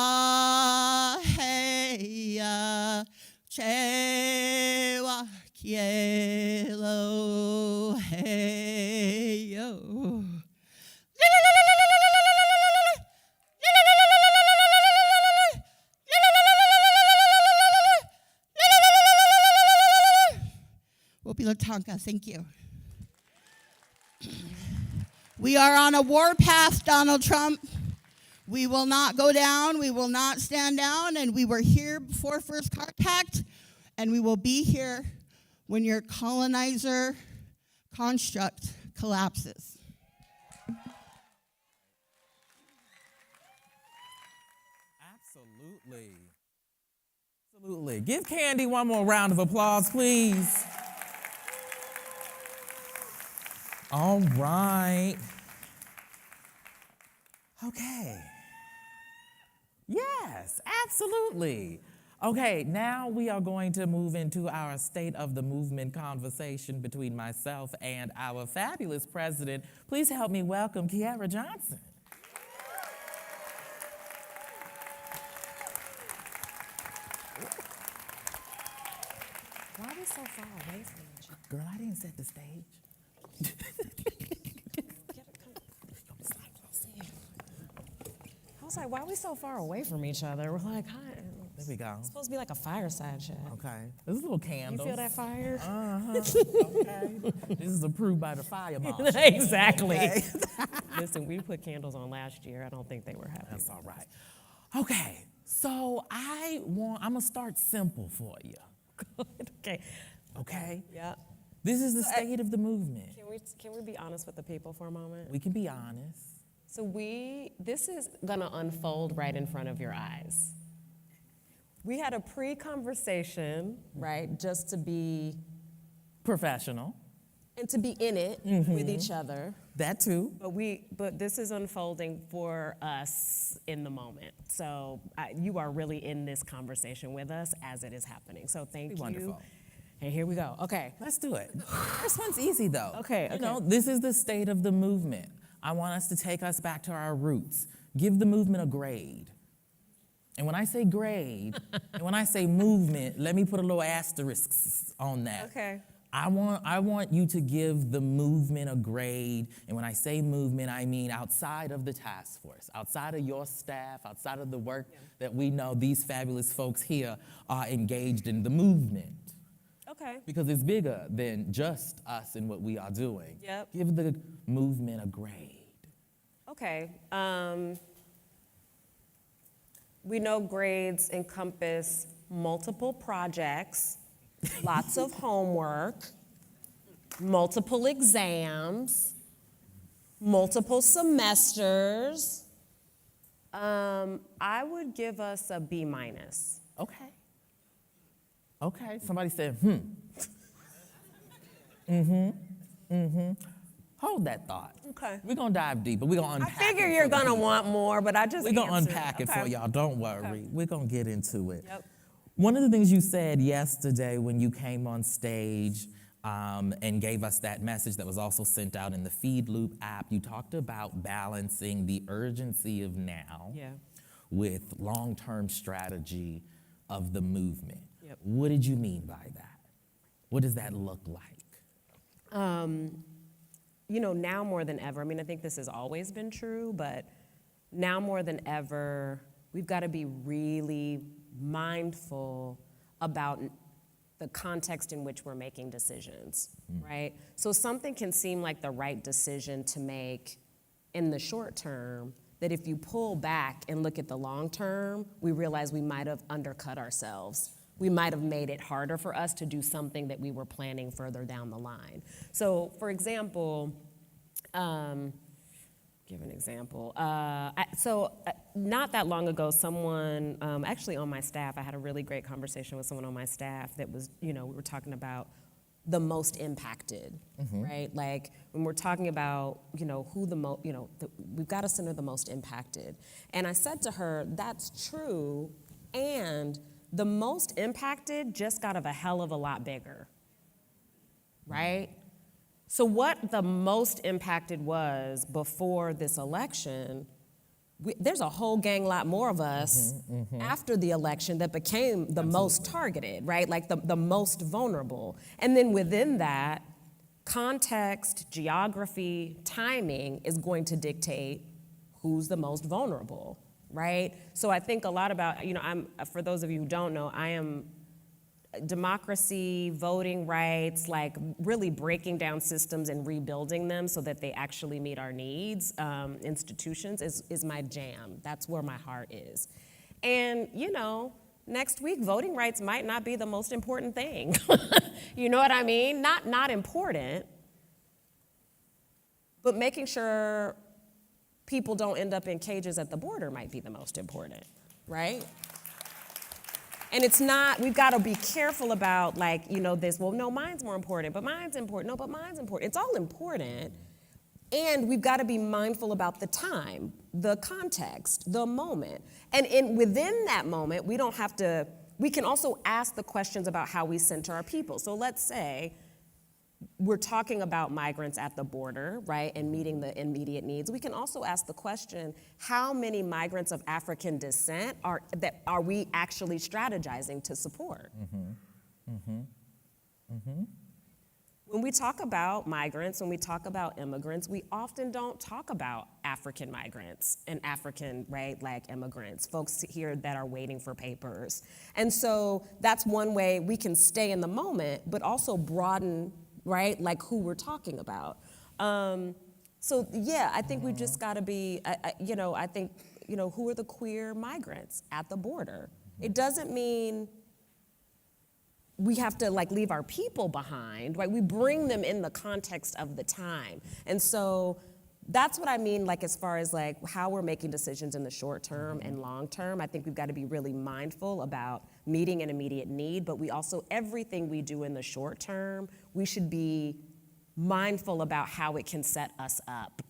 Heya Chewa Kielo Heyo. Wopilatonka, thank you. We are on a war path, Donald Trump. We will not go down, we will not stand down, and we were here before first contact, and we will be here when your colonizer construct collapses. Absolutely. Absolutely. Give Candy one more round of applause, please. All right. Okay. Yes, absolutely. Okay, now we are going to move into our state of the movement conversation between myself and our fabulous president. Please help me welcome Kierra Johnson. Why are we so far away from each other? Girl, I didn't set the stage. I was like, why are we so far away from each other? We're like, hi. There we go. It's supposed to be like a fireside chat. Okay. There's a little candle. You feel that fire? Uh-huh. Okay. This is approved by the fire marshal. Exactly. Okay. Listen, we put candles on last year. I don't think they were happy. That's all right. Okay. So I'm going to start simple for you. Okay. Okay? Yeah. This is the state of the movement. Can we be honest with the people for a moment? We can be honest. So this is gonna unfold right in front of your eyes. We had a pre-conversation, right, just to be professional and to be in it with each other. That too. But this is unfolding for us in the moment. So you are really in this conversation with us as it is happening. So thank you. Wonderful. And here we go. Okay. Let's do it. This one's easy though. Okay. You know, this is the state of the movement. I want us to take us back to our roots. Give the movement a grade. And when I say grade, and when I say movement, let me put a little asterisk on that. Okay. I want you to give the movement a grade. And when I say movement, I mean outside of the task force, outside of your staff, outside of the work that we know these fabulous folks here are engaged in the movement. Okay. Because it's bigger than just us and what we are doing. Yep. Give the movement a grade. Okay. We know grades encompass multiple projects, lots of homework, multiple exams, multiple semesters. I would give us a B-. Okay. Okay. Somebody said, Hold that thought. Okay. We're going to dive deeper. We're going to unpack I figure you're going to want more, but I just We're going to unpack it for y'all. Don't worry. Okay. We're going to get into it. Yep. One of the things you said yesterday when you came on stage and gave us that message that was also sent out in the Feed Loop app, you talked about balancing the urgency of now with long-term strategy of the movement. Yep. What did you mean by that? What does that look like? You know, now more than ever, I mean, I think this has always been true, but now more than ever, we've got to be really mindful about the context in which we're making decisions, right? So something can seem like the right decision to make in the short term, that if you pull back and look at the long term, we realize we might have undercut ourselves. We might have made it harder for us to do something that we were planning further down the line. So, for example, give an example. Not that long ago, someone, actually on my staff, I had a really great conversation with someone on my staff that was, we were talking about the most impacted, right? Like when we're talking about, who we've got to center the most impacted. And I said to her, that's true, and the most impacted just got a hell of a lot bigger. right? So what the most impacted was before this election, there's a whole gang lot more of us after the election that became the most targeted, right? Like the most vulnerable. And then within that, context, geography, timing is going to dictate who's the most vulnerable, right? So I think a lot about, for those of you who don't know, I am democracy, voting rights, like really breaking down systems and rebuilding them so that they actually meet our needs, institutions is my jam. That's where my heart is. And, next week, voting rights might not be the most important thing. You know what I mean? Not important, but making sure people don't end up in cages at the border might be the most important, right? And it's not, we've got to be careful about this, well, no, mine's more important, but mine's important, no, but mine's important. It's all important. And we've got to be mindful about the time, the context, the moment. And within that moment, we can also ask the questions about how we center our people. So let's say we're talking about migrants at the border, right, and meeting the immediate needs. We can also ask the question, how many migrants of African descent are we actually strategizing to support? When we talk about migrants, when we talk about immigrants, we often don't talk about African migrants and African, right, like immigrants, folks here that are waiting for papers. And so that's one way we can stay in the moment, but also broaden, right, like who we're talking about. So yeah, I think we've just got to be, I think, who are the queer migrants at the border? It doesn't mean we have to leave our people behind, right? We bring them in the context of the time. And so that's what I mean, as far as how we're making decisions in the short term and long term. I think we've got to be really mindful about meeting an immediate need, but we also, everything we do in the short term, we should be mindful about how it can set us up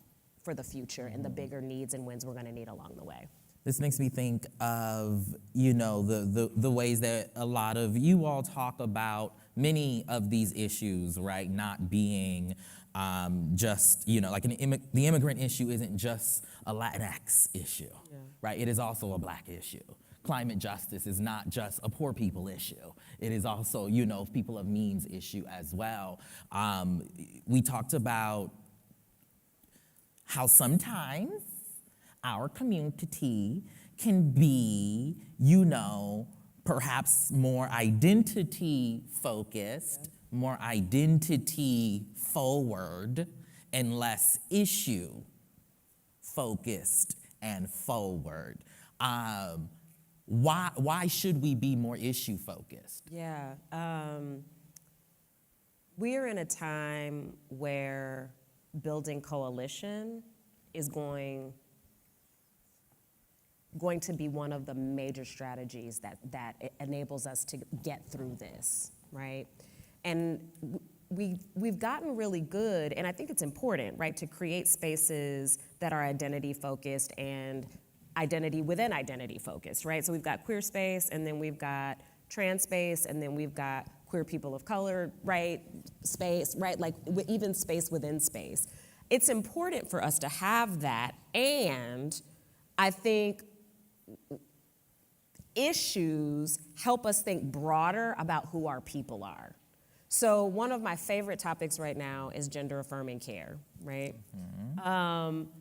for the future and the bigger needs and wins we're going to need along the way. This makes me think of, the ways that a lot of you all talk about many of these issues, right? Not being just, the immigrant issue isn't just a Latinx issue, right? It is also a Black issue. Climate justice is not just a poor people issue. It is also, people of means issue as well. We talked about how sometimes our community can be, perhaps more identity focused, more identity forward, and less issue focused and forward. Why should we be more issue focused? Yeah, we're in a time where building coalition is going to be one of the major strategies that enables us to get through this, right? And we've gotten really good, and I think it's important, right, to create spaces that are identity focused and identity within identity focused, right? So we've got queer space, and then we've got trans space, and then we've got queer people of color, right, space, right, even space within space. It's important for us to have that, and I think issues help us think broader about who our people are. So one of my favorite topics right now is gender affirming care, right?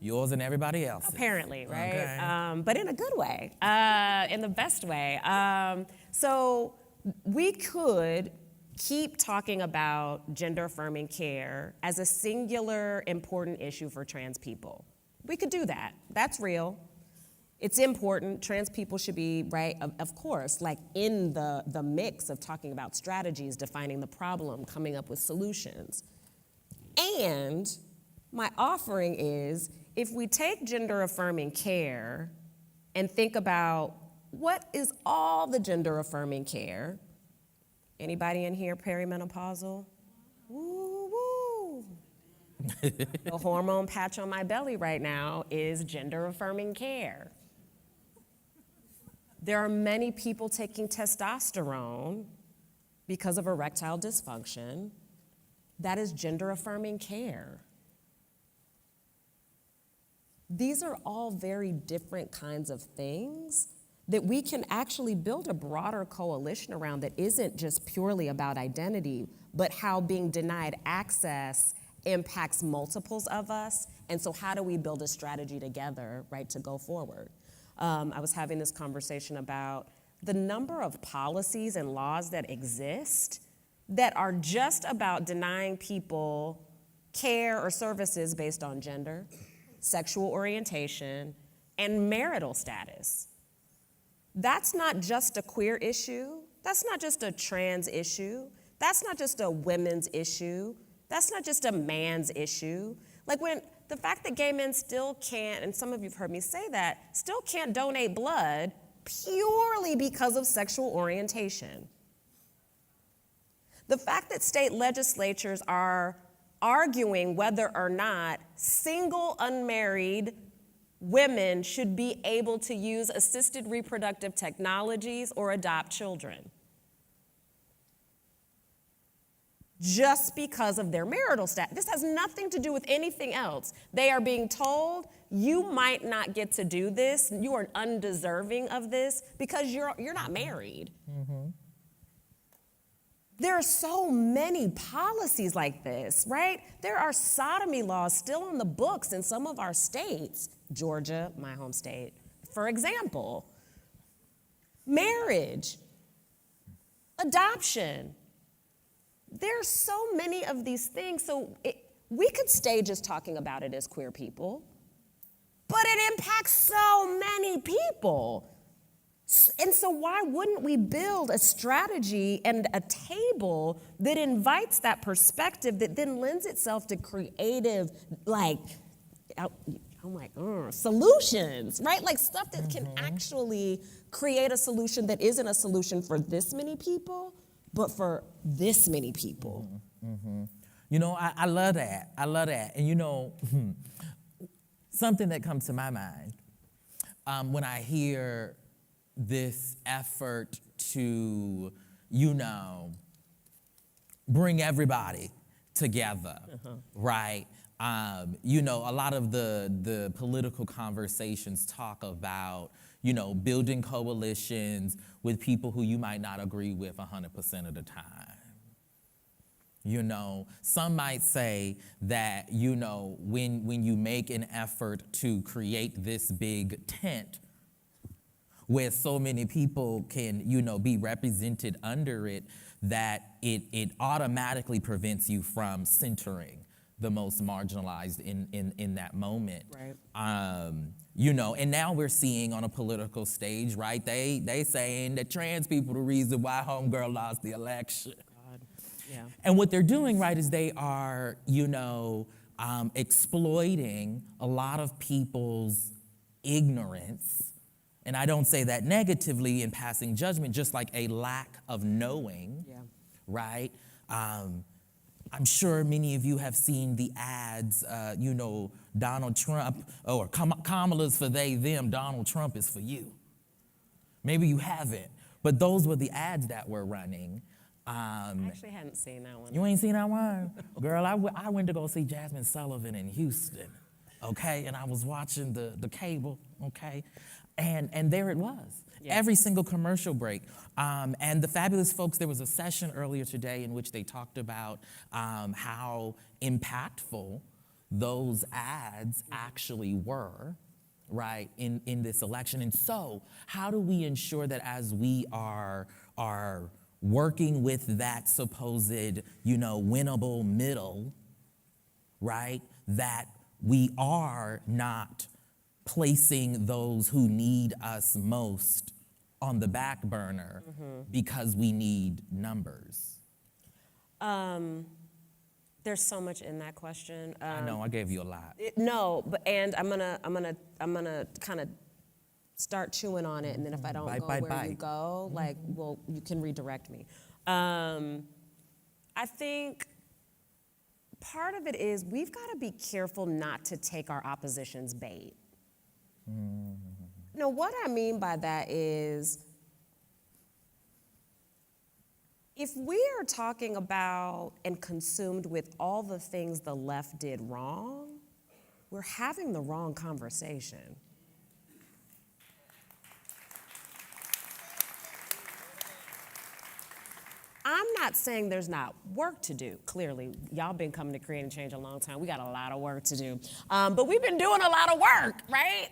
Yours and everybody else's. Apparently, right? Okay. But in a good way, in the best way. So we could keep talking about gender affirming care as a singular important issue for trans people. We could do that. That's real. It's important. Trans people should be, right, of course, in the mix of talking about strategies, defining the problem, coming up with solutions. And my offering is, if we take gender affirming care and think about what is all the gender affirming care. Anybody in here perimenopausal? Woo, woo. The hormone patch on my belly right now is gender affirming care. There are many people taking testosterone because of erectile dysfunction. that is gender affirming care. These are all very different kinds of things that we can actually build a broader coalition around that isn't just purely about identity, but how being denied access impacts multiples of us. And so how do we build a strategy together, right, to go forward? I was having this conversation about the number of policies and laws that exist that are just about denying people care or services based on gender, sexual orientation, and marital status. That's not just a queer issue. That's not just a trans issue. That's not just a women's issue. That's not just a man's issue. Like when the fact that gay men still can't, and some of you've heard me say that, still can't donate blood purely because of sexual orientation. The fact that state legislatures are arguing whether or not single unmarried women should be able to use assisted reproductive technologies or adopt children just because of their marital status. This has nothing to do with anything else. They are being told, you might not get to do this, you are undeserving of this because you're not married. Mm-hmm. There are so many policies like this, right? There are sodomy laws still on the books in some of our states, Georgia, my home state, for example. Marriage, adoption. There are so many of these things. So we could stay just talking about it as queer people, but it impacts so many people. And so why wouldn't we build a strategy and a table that invites that perspective that then lends itself to creative, solutions, right? Like stuff that can actually create a solution that isn't a solution for this many people, but for this many people. Mm-hmm. You know, I love that. I love that. And you know, something that comes to my mind when I hear this effort to, you know, bring everybody together, right? You know, a lot of the political conversations talk about, you know, building coalitions with people who you might not agree with 100% of the time. You know, some might say that, you know, when you make an effort to create this big tent where so many people can, you know, be represented under it, that it automatically prevents you from centering the most marginalized in that moment. Right. You know, and now we're seeing on a political stage, right, they saying that trans people are the reason why homegirl lost the election. God. Yeah. And what they're doing, right, is they are, you know, exploiting a lot of people's ignorance. And I don't say that negatively in passing judgment, just like a lack of knowing, right? I'm sure many of you have seen the ads, you know, Donald Trump, or Kamala's for they, them, Donald Trump is for you. Maybe you haven't, but those were the ads that were running. I actually hadn't seen that one. You ain't seen that one? Girl, I went to go see Jasmine Sullivan in Houston, okay? And I was watching the cable, okay? And there it was. Yeah. Every single commercial break. And the fabulous folks, there was a session earlier today in which they talked about how impactful those ads actually were, right, in this election. And so how do we ensure that as we are working with that supposed, you know, winnable middle, right, that we are not placing those who need us most on the back burner because we need numbers? There's so much in that question. I know, I gave you a lot. And I'm gonna kind of start chewing on it, and then if I don't go where you go, like, well, you can redirect me. I think part of it is we've got to be careful not to take our opposition's bait. No, what I mean by that is If we are talking about and consumed with all the things the left did wrong, we're having the wrong conversation. I'm not saying there's not work to do. Clearly, y'all been coming to Creating Change a long time. We got a lot of work to do. But we've been doing a lot of work, right?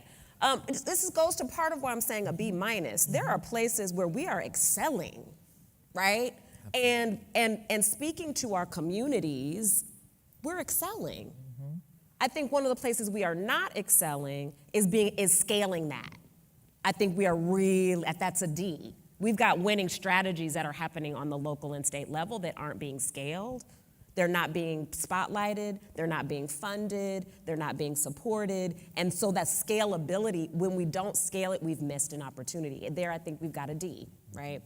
This goes to part of why I'm saying a B-. There are places where we are excelling, right? And speaking to our communities, we're excelling. I think one of the places we are not excelling is scaling that. I think we are really, that's a D. We've got winning strategies that are happening on the local and state level that aren't being scaled. They're not being spotlighted, they're not being funded, they're not being supported. And so that scalability, when we don't scale it, we've missed an opportunity. There, I think we've got a D, right?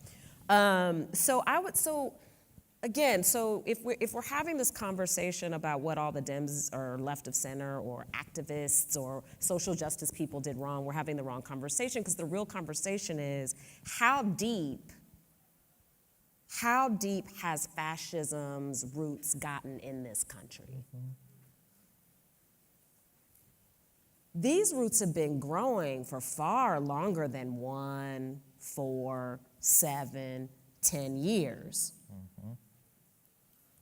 So if we're having this conversation about what all the Dems or left of center or activists or social justice people did wrong, we're having the wrong conversation, because the real conversation is how deep has fascism's roots gotten in this country? These roots have been growing for far longer than 1, 4, 7, 10 years.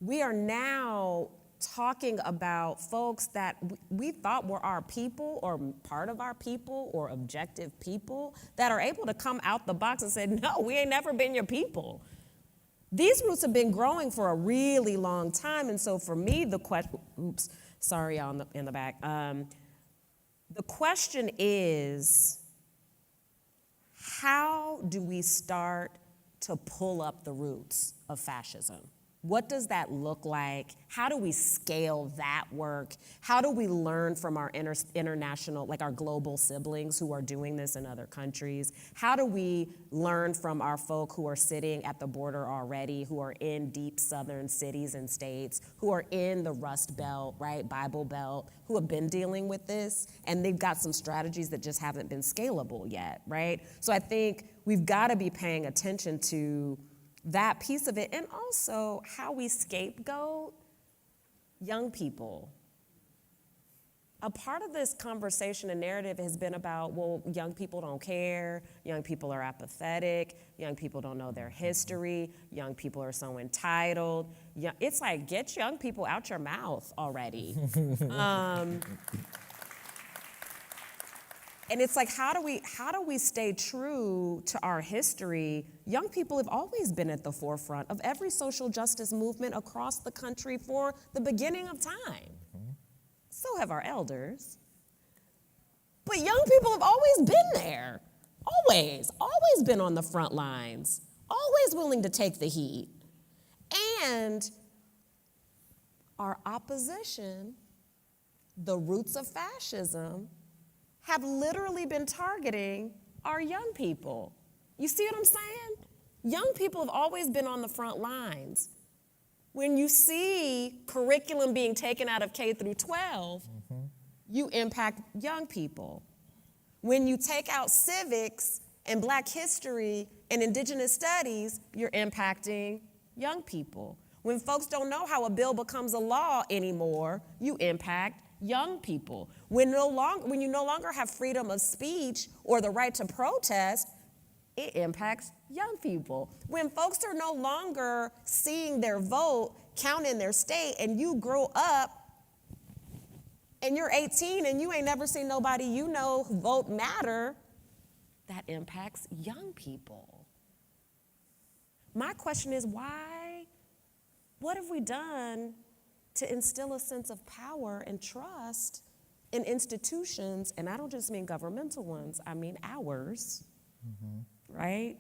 We are now talking about folks that we thought were our people or part of our people or objective people that are able to come out the box and say, no, we ain't never been your people. These roots have been growing for a really long time. And so for me, the question, sorry, y'all in the back. The question is, how do we start to pull up the roots of fascism? What does that look like? How do we scale that work? How do we learn from our international, like our global siblings who are doing this in other countries? How do we learn from our folk who are sitting at the border already, who are in deep southern cities and states, who are in the Rust Belt, right, Bible Belt, who have been dealing with this, and they've got some strategies that just haven't been scalable yet, right? So I think we've got to be paying attention to that piece of it, and also how we scapegoat young people. A part of this conversation and narrative has been about, well, young people don't care, young people are apathetic, young people don't know their history, young people are so entitled. It's like, get young people out your mouth already. And it's like, how do we stay true to our history? Young people have always been at the forefront of every social justice movement across the country for the beginning of time. So have our elders. But young people have always been there. Always been on the front lines. Always willing to take the heat. And our opposition, the roots of fascism, have literally been targeting our young people. You see what I'm saying? Young people have always been on the front lines. When you see curriculum being taken out of K through 12, you impact young people. When you take out civics and Black history and Indigenous studies, you're impacting young people. When folks don't know how a bill becomes a law anymore, you impact young people. When you no longer have freedom of speech or the right to protest, it impacts young people. When folks are no longer seeing their vote count in their state, and you grow up and you're 18 and you ain't never seen nobody you know vote matter, that impacts young people. My question is, why? What have we done to instill a sense of power and trust in institutions? And I don't just mean governmental ones, I mean ours, right?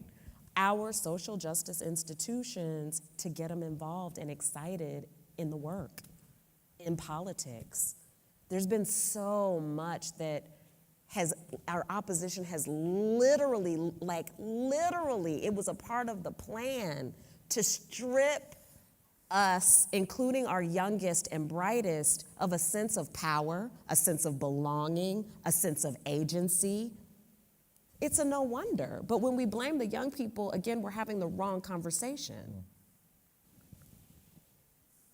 Our social justice institutions, to get them involved and excited in the work, in politics. There's been so much that our opposition has literally, it was a part of the plan to strip us, including our youngest and brightest, of a sense of power, a sense of belonging, a sense of agency. It's a no wonder. But when we blame the young people, again, we're having the wrong conversation.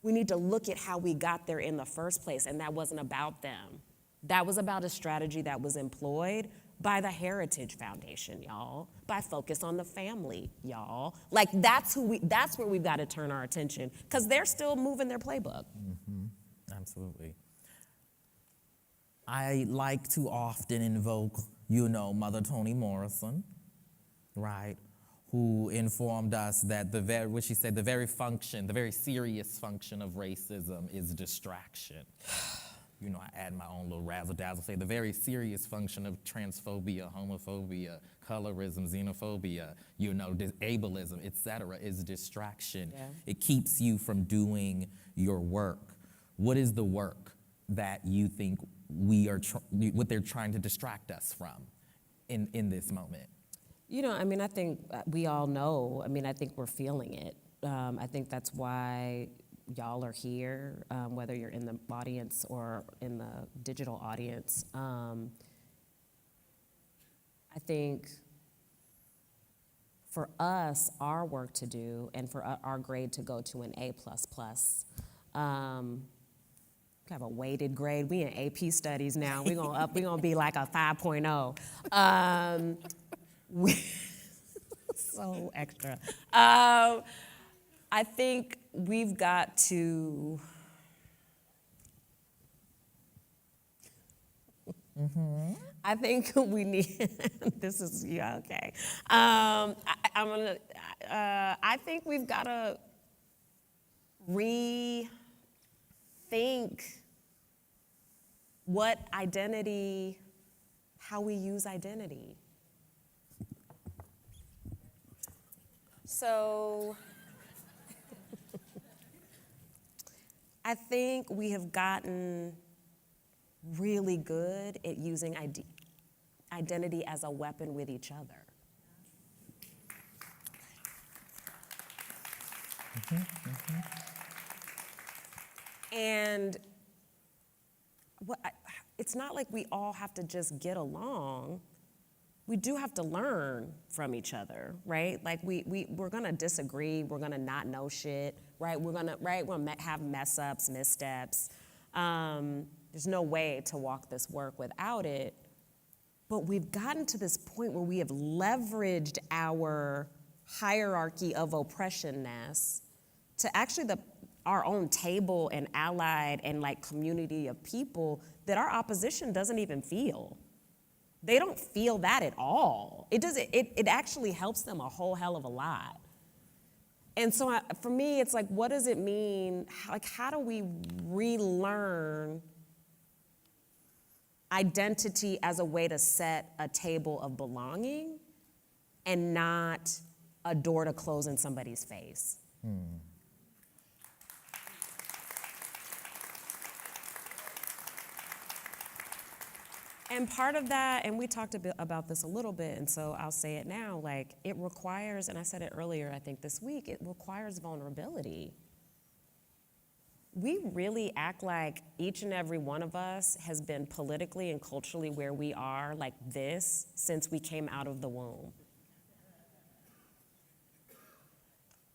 We need to look at how we got there in the first place, and that wasn't about them. That was about a strategy that was employed by the Heritage Foundation, y'all, by Focus on the Family, y'all. Like, that's where we've got to turn our attention, because they're still moving their playbook. Mm-hmm. Absolutely. I like to often invoke, Mother Toni Morrison, right, who informed us that the very serious function of racism is distraction. I add my own little razzle-dazzle, say the very serious function of transphobia, homophobia, colorism, xenophobia, ableism, et cetera, is distraction. Yeah. It keeps you from doing your work. What is the work that you think what they're trying to distract us from in this moment? I think we all know. I think we're feeling it. I think that's why y'all are here, whether you're in the audience or in the digital audience. I think for us, our work to do, and for our grade to go to an A++, we have a weighted grade. We in AP studies now. We're gonna be like a 5.0. So extra. I think we've got to. Mm-hmm. I think we need. This is okay. I think we've got to rethink how we use identity. So I think we have gotten really good at using identity as a weapon with each other. Mm-hmm, mm-hmm. And it's not like we all have to just get along. We do have to learn from each other, right? Like we're gonna disagree, we're gonna not know shit, right? We're gonna have mess ups, missteps. There's no way to walk this work without it. But we've gotten to this point where we have leveraged our hierarchy of oppressionness to actually our own table and allied and like community of people that our opposition doesn't even feel. They don't feel that at all. It actually helps them a whole hell of a lot. And so for me, it's like, what does it mean? How do we relearn identity as a way to set a table of belonging and not a door to close in somebody's face? And part of that, and we talked about this a little bit, and so I'll say it now, like it requires, and I said it earlier, I think this week, it requires vulnerability. We really act like each and every one of us has been politically and culturally where we are like this since we came out of the womb.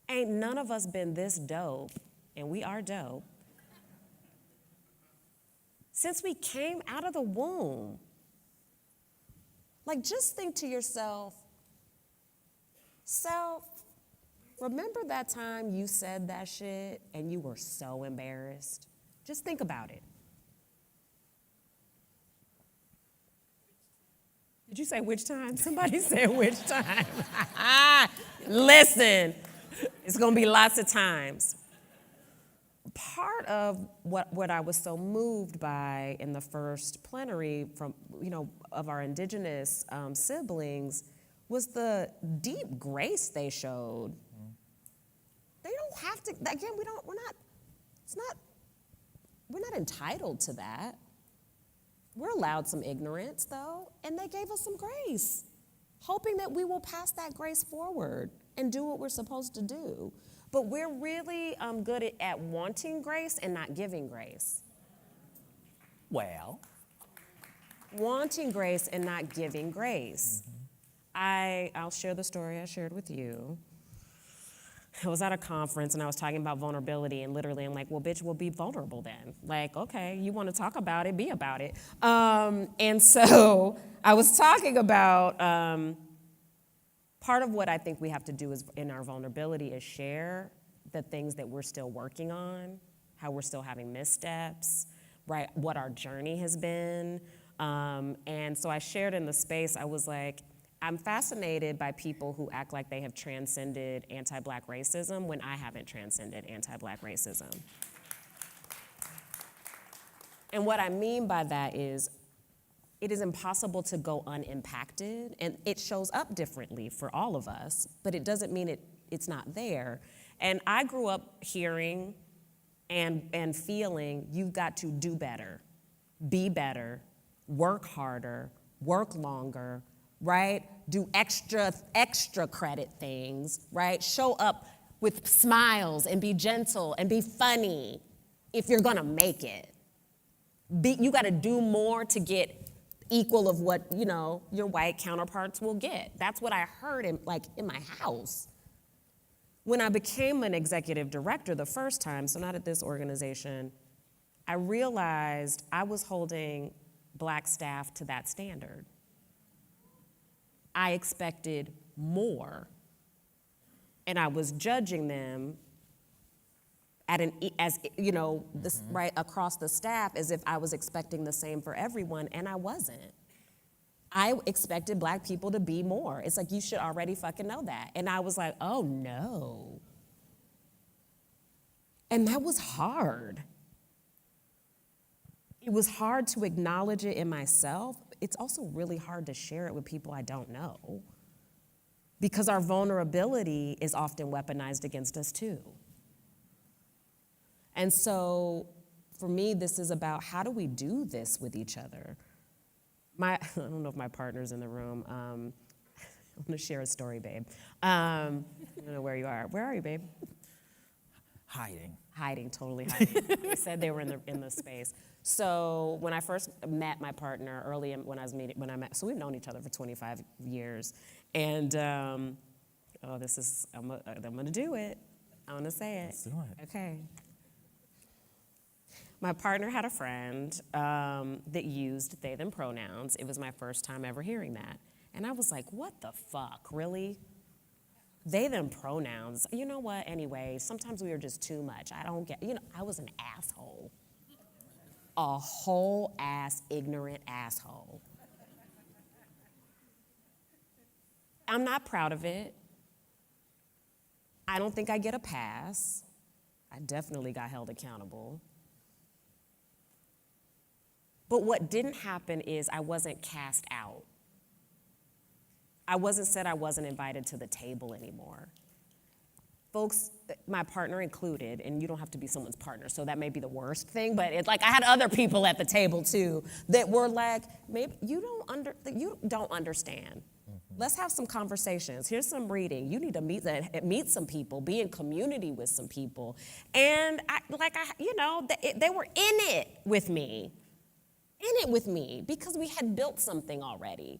Ain't none of us been this dope, and we are dope, since we came out of the womb. Like, just think to yourself, remember that time you said that shit and you were so embarrassed? Just think about it. Did you say which time? Somebody said which time. Listen, it's gonna be lots of times. Part of what I was so moved by in the first plenary from, of our Indigenous siblings was the deep grace they showed. They don't have to, again, we're not entitled to that. We're allowed some ignorance though, and they gave us some grace, hoping that we will pass that grace forward and do what we're supposed to do. But we're really good at wanting grace and not giving grace. Well. Wanting grace and not giving grace. Mm-hmm. I'll share the story I shared with you. I was at a conference and I was talking about vulnerability, and literally I'm like, well, bitch, we'll be vulnerable then. Like, okay, you want to talk about it, be about it. And so I was talking about part of what I think we have to do is in our vulnerability is share the things that we're still working on, how we're still having missteps, right? What our journey has been. And so I shared in the space, I was like, I'm fascinated by people who act like they have transcended anti-Black racism when I haven't transcended anti-Black racism. And what I mean by that is, it is impossible to go unimpacted, and it shows up differently for all of us, but it doesn't mean it's not there. And I grew up hearing and feeling you've got to do better, be better, work harder, work longer, right? Do extra credit things, right? Show up with smiles and be gentle and be funny if you're gonna make it. You gotta do more to get equal of what, you know, your white counterparts will get. That's what I heard in my house. When I became an executive director the first time, so not at this organization, I realized I was holding Black staff to that standard. I expected more, and I was judging them right across the staff as if I was expecting the same for everyone, and I wasn't. I expected Black people to be more. It's like, you should already fucking know that. And I was like, oh no. And that was hard. It was hard to acknowledge it in myself. It's also really hard to share it with people I don't know, because our vulnerability is often weaponized against us too. And so for me, this is about how do we do this with each other? I don't know if my partner's in the room. I'm gonna share a story, babe. I don't know where you are. Where are you, babe? Hiding, totally hiding. They said they were in the space. So when I first met my partner so we've known each other for 25 years. And, I'm gonna do it. I'm gonna say it. Let's do it. Okay. My partner had a friend that used they, them pronouns. It was my first time ever hearing that. And I was like, what the fuck, really? They, them pronouns. You know what, anyway, sometimes we are just too much. I don't get, I was an asshole. A whole ass, ignorant asshole. I'm not proud of it. I don't think I get a pass. I definitely got held accountable. But what didn't happen is I wasn't cast out. I wasn't said I wasn't invited to the table anymore. Folks, my partner included, and you don't have to be someone's partner, so that may be the worst thing, but it's like I had other people at the table too that were like, maybe you don't understand. Mm-hmm. Let's have some conversations. Here's some reading. You need to meet some people, be in community with some people. And they were in it with me. Because we had built something already.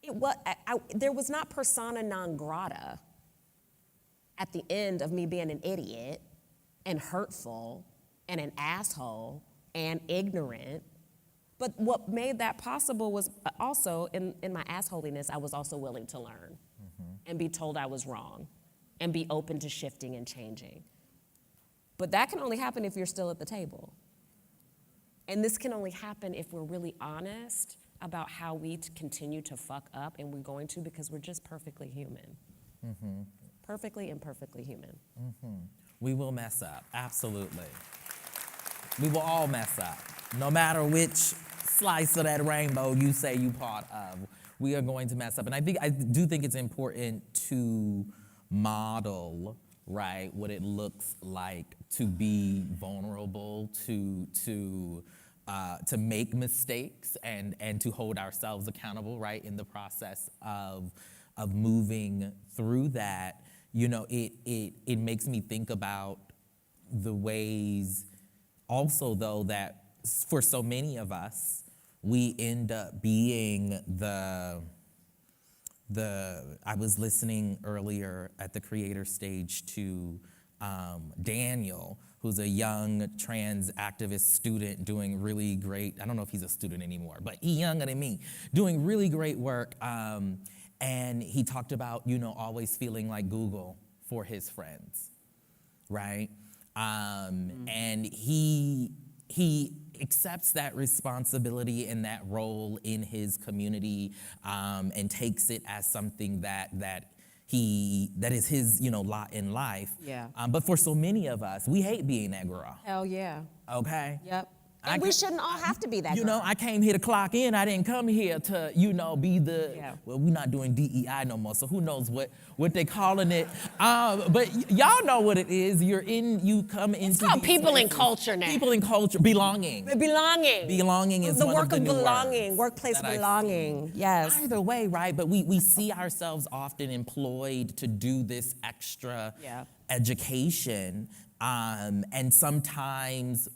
There was not persona non grata at the end of me being an idiot and hurtful and an asshole and ignorant. But what made that possible was also, in my assholiness, I was also willing to learn and be told I was wrong and be open to shifting and changing. But that can only happen if you're still at the table. And this can only happen if we're really honest about how we continue to fuck up, and we're going to, because we're just perfectly human. Mm-hmm. Perfectly imperfectly human. Mm-hmm. We will mess up, absolutely. We will all mess up. No matter which slice of that rainbow you say you part of, we are going to mess up. And I do think it's important to model, right, what it looks like to be vulnerable, to make mistakes and to hold ourselves accountable, right, in the process of moving through that. It makes me think about the ways also, though, that for so many of us, we end up being the I was listening earlier at the creator stage to Daniel, who's a young trans activist student doing really great, I don't know if he's a student anymore, but he's younger than me, doing really great work. And he talked about, always feeling like Google for his friends, right? And he accepts that responsibility and that role in his community, and takes it as something that is his, lot in life. Yeah. But for so many of us, we hate being that girl. Hell yeah. Okay? Yep. And we shouldn't all have to be that girl. I came here to clock in. I didn't come here to, be the, well, we're not doing DEI no more, so who knows what they calling it. But y'all know what it is. You come into It's called these people places. in culture now. People in culture, belonging. Belonging. Belonging is the one work of the new belonging, words workplace that I belonging. see. Yes. Either way, right? But we see ourselves often employed to do this extra education. And sometimes,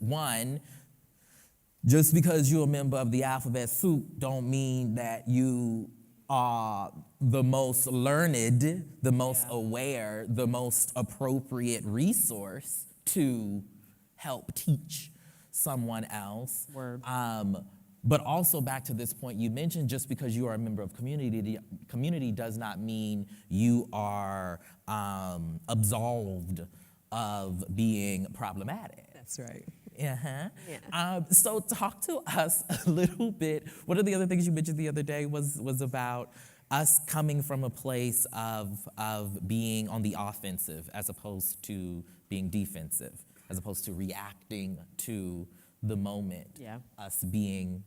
just because you're a member of the alphabet soup don't mean that you are the most learned, the most aware, the most appropriate resource to help teach someone else. Word. But also back to this point you mentioned, just because you are a member of community does not mean you are absolved of being problematic. That's right. Uh-huh. Yeah. So talk to us a little bit. One of the other things you mentioned the other day was about us coming from a place of being on the offensive as opposed to being defensive, as opposed to reacting to the moment. Yeah. Us being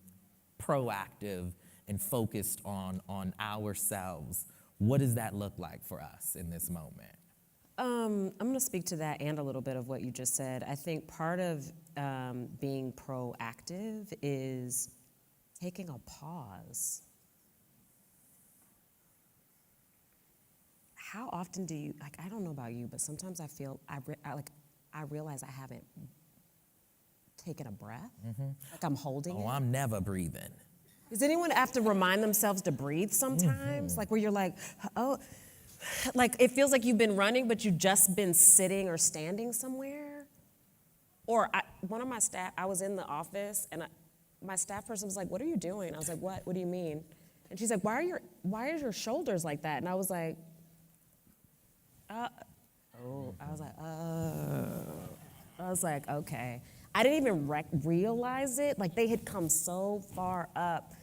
proactive and focused on ourselves. What does that look like for us in this moment? I'm going to speak to that and a little bit of what you just said. I think part of being proactive is taking a pause. How often do you, I don't know about you, but sometimes I feel, I realize I haven't taken a breath. Like I'm holding it. I'm never breathing. Does anyone have to remind themselves to breathe sometimes? Like where you're like, oh, like it feels like you've been running, but you've just been sitting or standing somewhere. Or one of my staff, I was in the office and my staff person was like, "What are you doing?" I was like, "What? What do you mean?" And she's like, "Why are your shoulders like that?" And I was like, I was like, okay. I didn't even realize it. Like they had come so far up.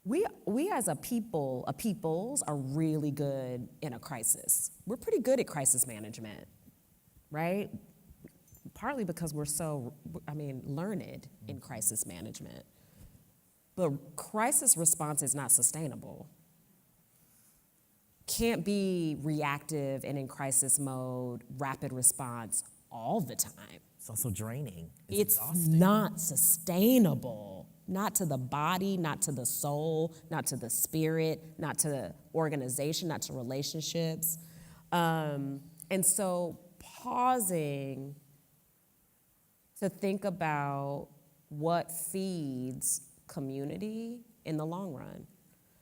We as a peoples are really good in a crisis. We're pretty good at crisis management, right? Partly because we're so, learned in crisis management. But crisis response is not sustainable. Can't be reactive and in crisis mode, rapid response all the time. It's also draining. It's not sustainable. Not to the body, not to the soul, not to the spirit, not to the organization, not to relationships. And so pausing to think about what feeds community in the long run.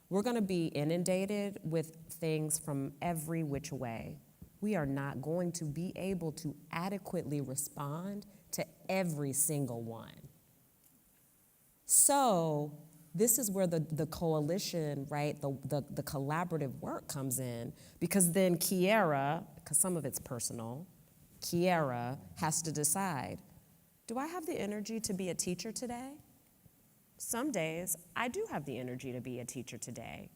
We're gonna be inundated with things from every which way. We are not going to be able to adequately respond to every single one. So this is where the coalition, right, the collaborative work comes in, because then Kierra, because some of it's personal, Kierra has to decide, do I have the energy to be a teacher today? Some days I do have the energy to be a teacher today.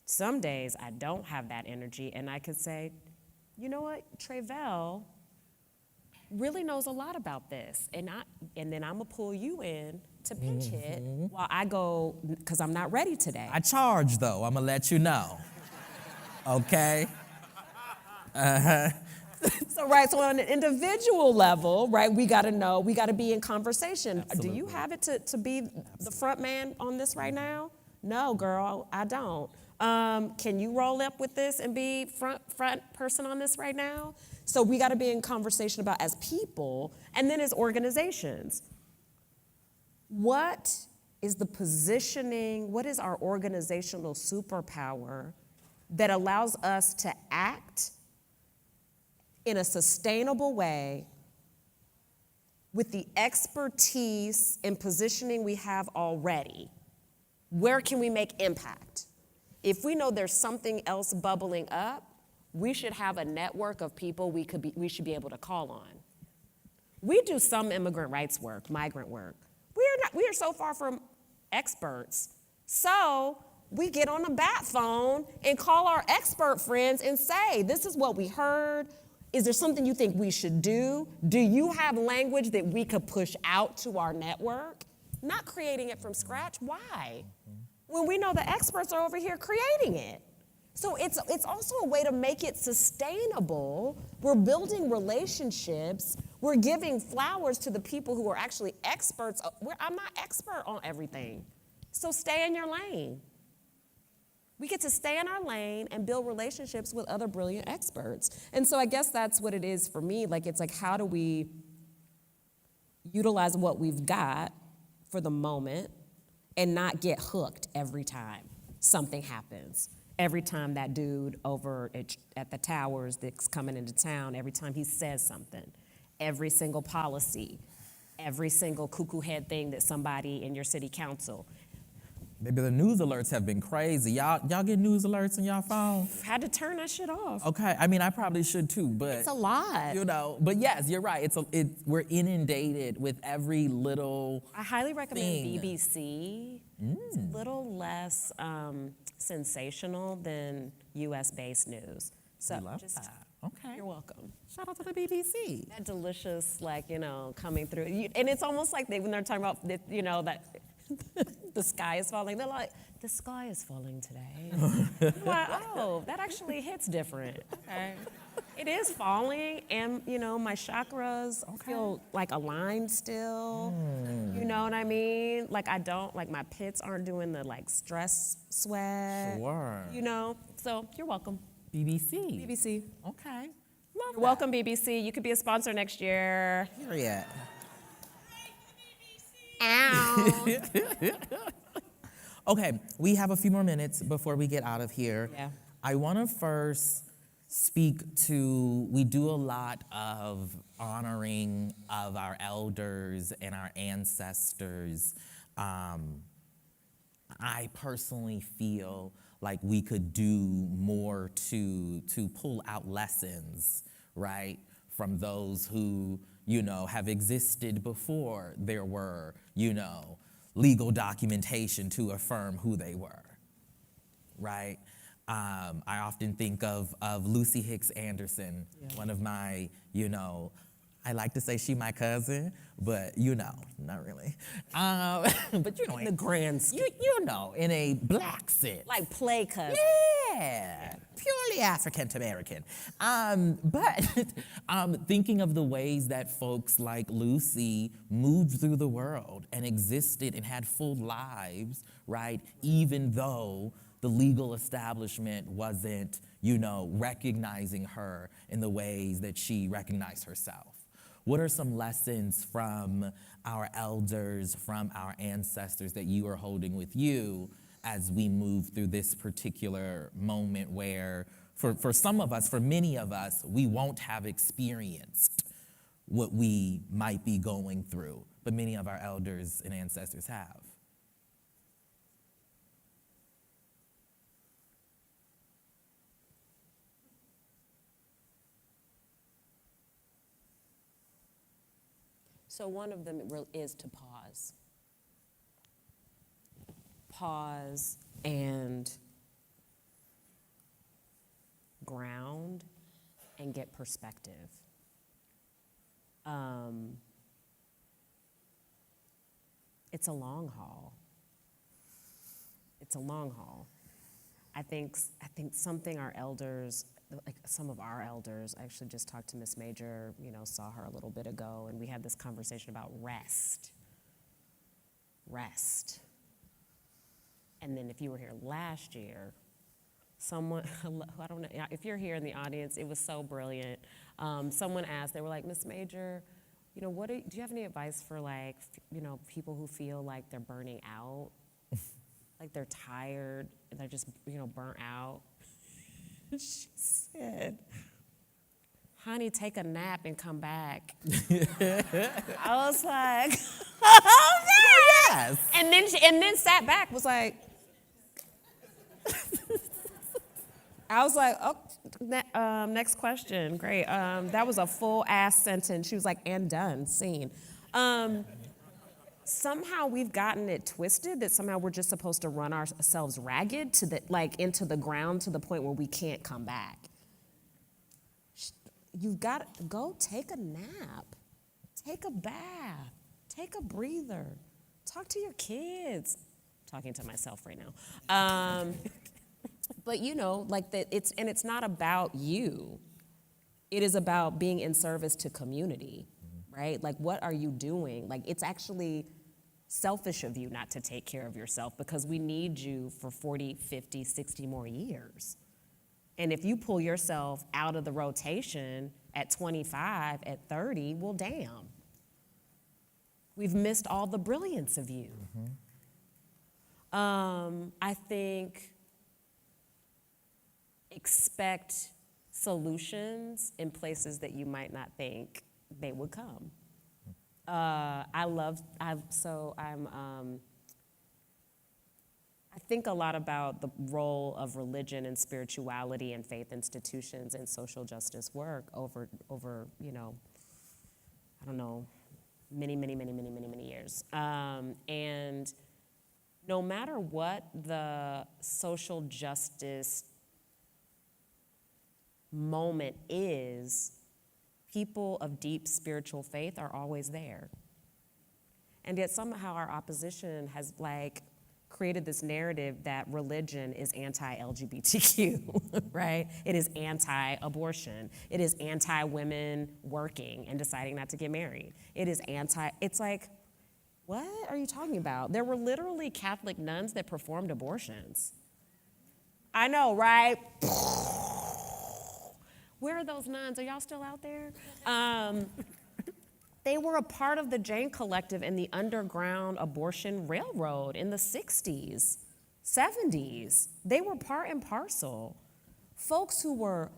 Some days I don't have that energy, and I could say, you know what, Tre'vell really knows a lot about this, and then I'm gonna pull you in to pinch hit while I go, because I'm not ready today. I charge though, I'm gonna let you know. Okay? So on an individual level, right, we gotta know, we gotta be in conversation. Absolutely. Do you have it to be the front man on this right now? No, girl, I don't. Can you roll up with this and be front person on this right now? So we gotta be in conversation about as people and then as organizations. What is the positioning, what is our organizational superpower that allows us to act in a sustainable way with the expertise and positioning we have already? Where can we make impact? If we know there's something else bubbling up, we should have a network of people we should be able to call on. We do some immigrant rights work, migrant work. We are so far from experts. So we get on a bat phone and call our expert friends and say, this is what we heard. Is there something you think we should do? Do you have language that we could push out to our network? Not creating it from scratch. Why? When we know the experts are over here creating it. So it's also a way to make it sustainable. We're building relationships. We're giving flowers to the people who are actually experts. I'm not expert on everything. So stay in your lane. We get to stay in our lane and build relationships with other brilliant experts. And so I guess that's what it is for me. Like, it's like, how do we utilize what we've got for the moment and not get hooked every time something happens? Every time that dude over at the towers that's coming into town, every time he says something, every single policy, every single cuckoo head thing that somebody in your city council. Maybe the news alerts have been crazy. Y'all get news alerts on y'all phone? Had to turn that shit off. Okay, I mean, I probably should too, but it's a lot. You know, but yes, you're right. We're inundated with every little I highly recommend thing. BBC. It's a little less sensational than US-based news. So love just that. Okay. You're welcome. Shout out to the BBC. That delicious, coming through. And it's almost like when they're talking about, that the sky is falling. They're like, the sky is falling today. I'm like, oh, that actually hits different. Okay. It is falling, and my chakras feel like aligned still. You know what I mean? Like my pits aren't doing the stress sweat. Sure. So you're welcome. BBC. BBC. Okay. You're welcome, BBC. You could be a sponsor next year. Period. Ow. Okay, we have a few more minutes before we get out of here. Yeah. I want to first speak to, we do a lot of honoring of our elders and our ancestors. I personally feel like we could do more to pull out lessons, right, from those who, have existed before there were, legal documentation to affirm who they were, right? I often think of Lucy Hicks Anderson, one of my, I like to say she my cousin, but not really. But in the grand scheme. In a black sense. Like play cousin. Yeah, purely African American. But thinking of the ways that folks like Lucy moved through the world and existed and had full lives, right? Even though the legal establishment wasn't, recognizing her in the ways that she recognized herself. What are some lessons from our elders, from our ancestors that you are holding with you as we move through this particular moment where, for some of us, for many of us, we won't have experienced what we might be going through, but many of our elders and ancestors have? So one of them is to pause. Pause and ground and get perspective. It's a long haul. It's a long haul. I think something our elders, like some of our elders, I actually just talked to Miss Major, saw her a little bit ago, and we had this conversation about rest. Rest. And then if you were here last year, someone, I don't know, if you're here in the audience, it was so brilliant. Someone asked, they were like, Miss Major, you know, do you have any advice for like, you know, people who feel like they're burning out, like they're tired and they're just, you know, burnt out? She said, honey, take a nap and come back. I was like, oh, yes. And then sat back, was like, I was like, oh, next question, great. That was a full ass sentence. She was like, and done, scene. Somehow we've gotten it twisted that somehow we're just supposed to run ourselves ragged to the, like into the ground to the point where we can't come back. You've got to go take a nap, take a bath, take a breather, talk to your kids. I'm talking to myself right now. But you know, like it's not about you. It is about being in service to community, right? Like, what are you doing? Like, it's actually selfish of you not to take care of yourself because we need you for 40, 50, 60 more years. And if you pull yourself out of the rotation at 25, at 30, well, damn. We've missed all the brilliance of you. I think expect solutions in places that you might not think they would come. I think a lot about the role of religion and spirituality and faith institutions and social justice work over you know, I don't know, many years. And no matter what the social justice moment is, people of deep spiritual faith are always there. And yet somehow our opposition has like created this narrative that religion is anti-LGBTQ, right? It is anti-abortion. It is anti-women working and deciding not to get married. It's like, what are you talking about? There were literally Catholic nuns that performed abortions. I know, right? Where are those nuns? Are y'all still out there? They were a part of the Jane Collective and the Underground Abortion Railroad in the 60s, 70s. They were part and parcel. Folks who were,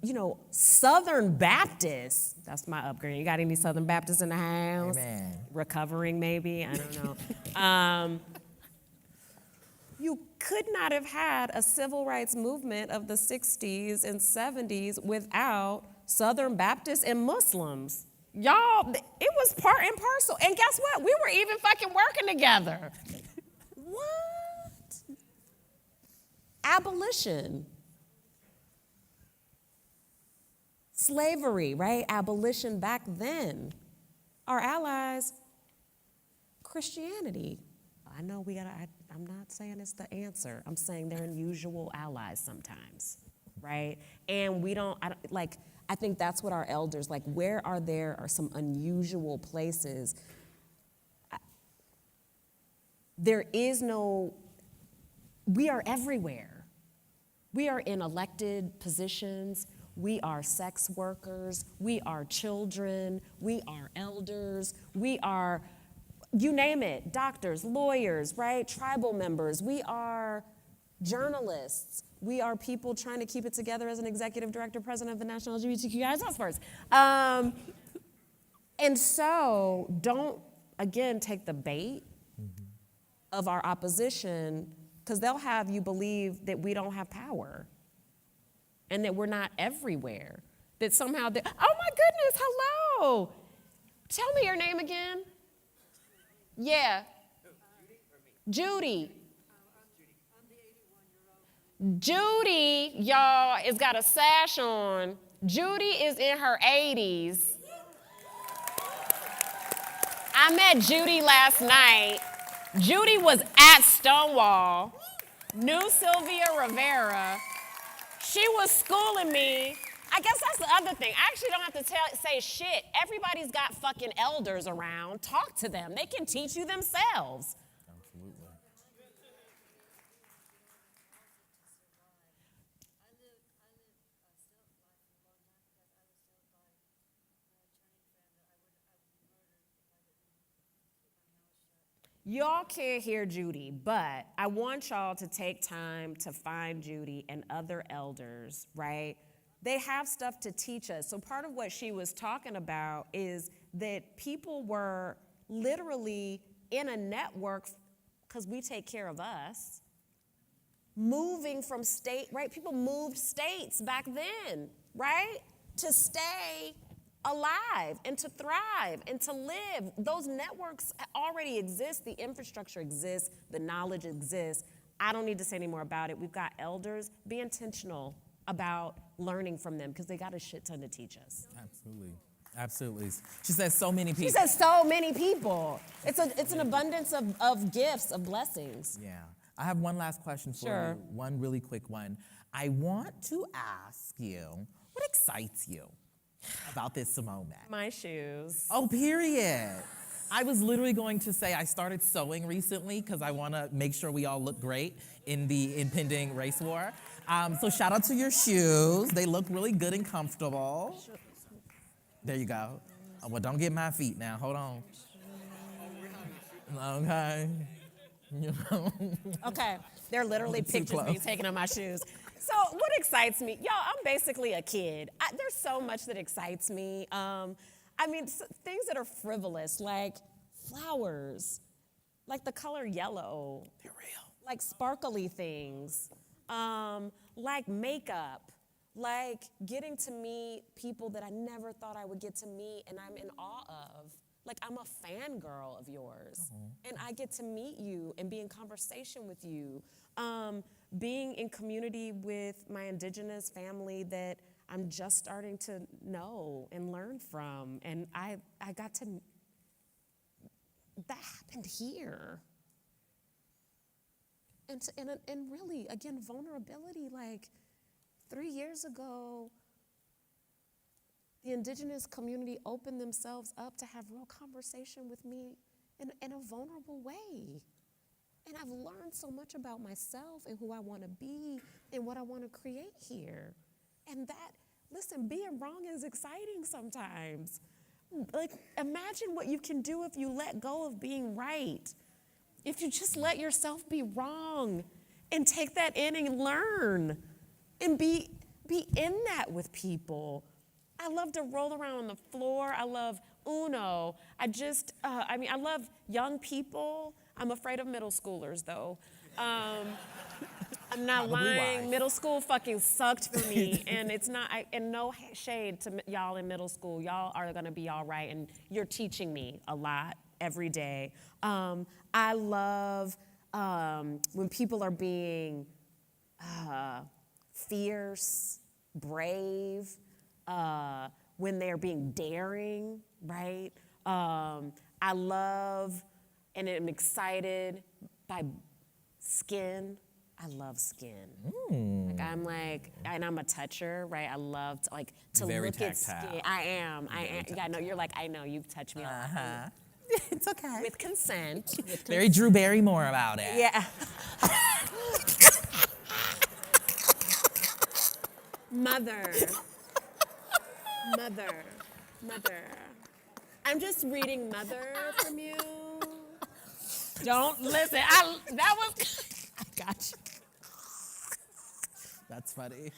you know, Southern Baptists. That's my upgrade. You got any Southern Baptists in the house? Amen. Recovering, maybe? I don't know. You could not have had a civil rights movement of the 60s and 70s without Southern Baptists and Muslims. Y'all, it was part and parcel. And guess what? We were even fucking working together. What? Abolition. Slavery, right? Abolition back then. Our allies, Christianity. I know I'm not saying it's the answer. I'm saying they're unusual allies sometimes, right? And I think that's what our elders, like, where are some unusual places? We are everywhere. We are in elected positions. We are sex workers. We are children. We are elders. We are, you name it, doctors, lawyers, right? Tribal members. We are journalists. We are people trying to keep it together as an executive director, president of the National LGBTQ Task Force. And so don't, again, take the bait of our opposition, because they'll have you believe that we don't have power and that we're not everywhere. That somehow, oh my goodness, hello. Tell me your name again. Yeah. Judy. Judy, y'all, has got a sash on. Judy is in her 80s. I met Judy last night. Judy was at Stonewall, knew Sylvia Rivera. She was schooling me. I guess that's the other thing. I actually don't have to say shit. Everybody's got fucking elders around. Talk to them. They can teach you themselves. Y'all can't hear Judy, but I want y'all to take time to find Judy and other elders, right? They have stuff to teach us. So part of what she was talking about is that people were literally in a network, because we take care of us, moving from state, right? People moved states back then, right? To stay alive and to thrive and to live. Those networks already exist. The infrastructure exists. The knowledge exists. I don't need to say any more about it. We've got elders. Be intentional about learning from them because they got a shit ton to teach us. Absolutely. Absolutely. She says so many people. She says so many people. It's an abundance of gifts, of blessings. Yeah. I have one last question for you. One really quick one. I want to ask you, what excites you about this moment? My shoes. Oh, period. I was literally going to say I started sewing recently because I want to make sure we all look great in the impending race war. So shout out to your shoes. They look really good and comfortable. There you go. Oh, well, don't get my feet now. Hold on. Okay. You know. Okay. They're literally pictures of me taking on my shoes. So what excites me? Y'all, I'm basically a kid. There's so much that excites me. Things that are frivolous, like flowers, like the color yellow. They're real. Like sparkly things, like makeup, like getting to meet people that I never thought I would get to meet and I'm in awe of. Like I'm a fangirl of yours and I get to meet you and be in conversation with you. Being in community with my Indigenous family that I'm just starting to know and learn from. And I got to, that happened here. And really, again, vulnerability, like 3 years ago, the Indigenous community opened themselves up to have real conversation with me in a vulnerable way. And I've learned so much about myself and who I want to be and what I want to create here. And that, listen, being wrong is exciting sometimes. Like, imagine what you can do if you let go of being right. If you just let yourself be wrong and take that in and learn and be in that with people. I love to roll around on the floor. I love Uno. I love young people. I'm afraid of middle schoolers, though. I'm not lying. Why. Middle school fucking sucked for me, and it's not. And no shade to y'all in middle school. Y'all are gonna be all right, and you're teaching me a lot every day. I love when people are being fierce, brave, when they're being daring, right? I love and am excited by skin. I love skin. Like and I'm a toucher, right? I love to Very look tactile. at skin. I am. Yeah, no, you're like, I know, you've touched me a lot. It's okay. With consent. Very Drew Barrymore about it. Yeah. Mother. I'm just reading Mother from you. Don't listen. I got you. That's funny.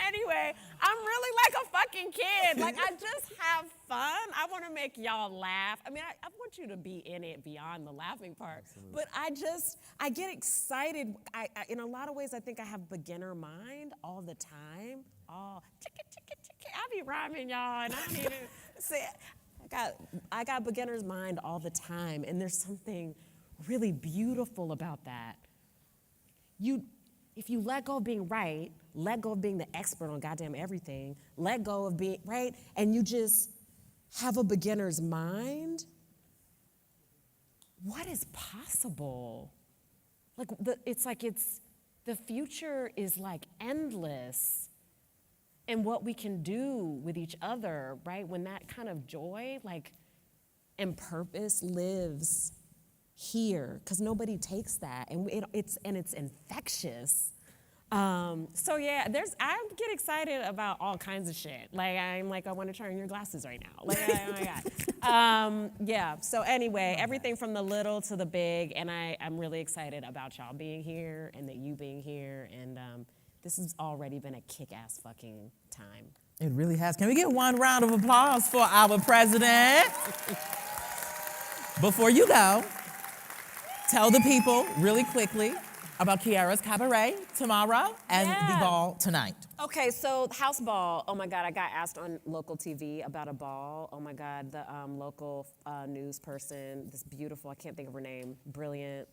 Anyway, I'm really like a fucking kid. Like, I just have fun. I want to make y'all laugh. I mean, I want you to be in it beyond the laughing part. Absolutely. But I get excited. I in a lot of ways, I think I have beginner mind all the time. I be rhyming, y'all, and I don't even say I got beginner's mind all the time, and there's something really beautiful about that. If you let go of being right, let go of being the expert on goddamn everything, let go of being, right? And you just have a beginner's mind, what is possible? The future is like endless. And what we can do with each other, right? When that kind of joy, and purpose lives here, because nobody takes that, and it's infectious. So yeah, I get excited about all kinds of shit. Like I want to turn your glasses right now. Like, oh my God. Yeah, so anyway, everything from the little to the big, and I'm really excited about y'all being here and that you being here, and this has already been a kick-ass fucking time. It really has. Can we get one round of applause for our president? Before you go, tell the people really quickly about Kierra's Cabaret tomorrow and the ball tonight. Okay, so house ball. Oh my God, I got asked on local TV about a ball. Oh my God, the local news person, this beautiful, I can't think of her name, brilliant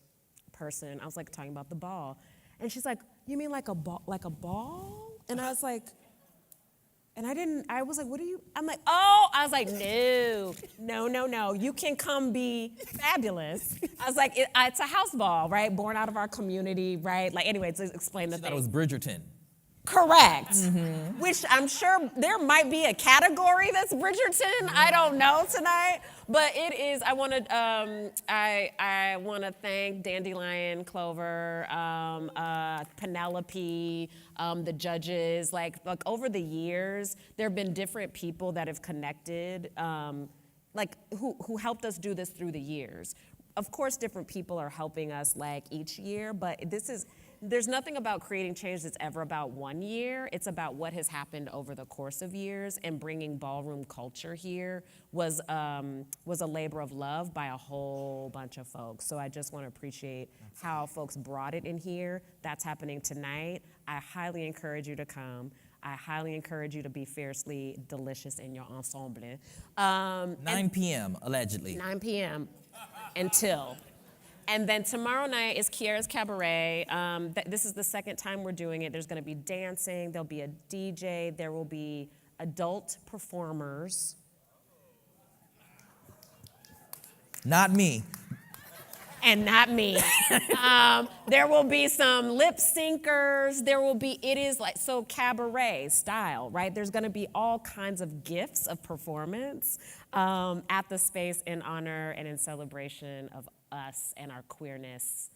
person. I was like talking about the ball. And she's like, you mean like a ball? Like a ball? And I was like, I was like, what are you? I'm like, I was like, no. You can come be fabulous. I was like, it's a house ball, right? Born out of our community, right? Like, anyway, to explain the thing. That was Bridgerton. Correct. Which I'm sure there might be a category that's Bridgerton. I don't know tonight, but it is. I want to thank Dandelion, Clover, Penelope, the judges. Like over the years, there have been different people that have connected, who helped us do this through the years. Of course, different people are helping us like each year, but there's nothing about creating change that's ever about 1 year. It's about what has happened over the course of years, and bringing ballroom culture here was a labor of love by a whole bunch of folks. So I just want to appreciate how folks brought it in here. That's happening tonight. I highly encourage you to come. I highly encourage you to be fiercely delicious in your ensemble. 9 p.m., allegedly. 9 p.m. until. And then tomorrow night is Kierra's Cabaret. This is the second time we're doing it. There's going to be dancing. There'll be a DJ. There will be adult performers. Not me. And not me. There will be some lip syncers. It is like, so cabaret style, right? There's going to be all kinds of gifts of performance at the space in honor and in celebration of us and our queerness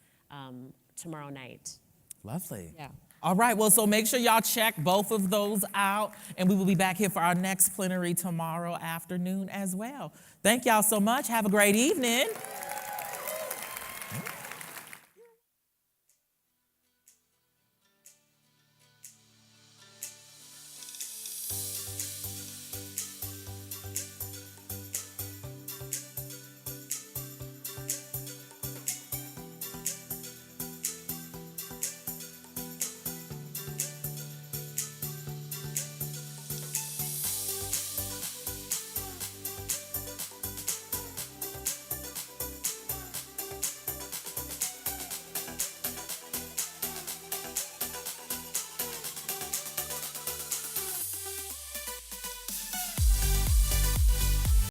tomorrow night. Lovely. Yeah. All right, well, so make sure y'all check both of those out, and we will be back here for our next plenary tomorrow afternoon as well. Thank y'all so much. Have a great evening.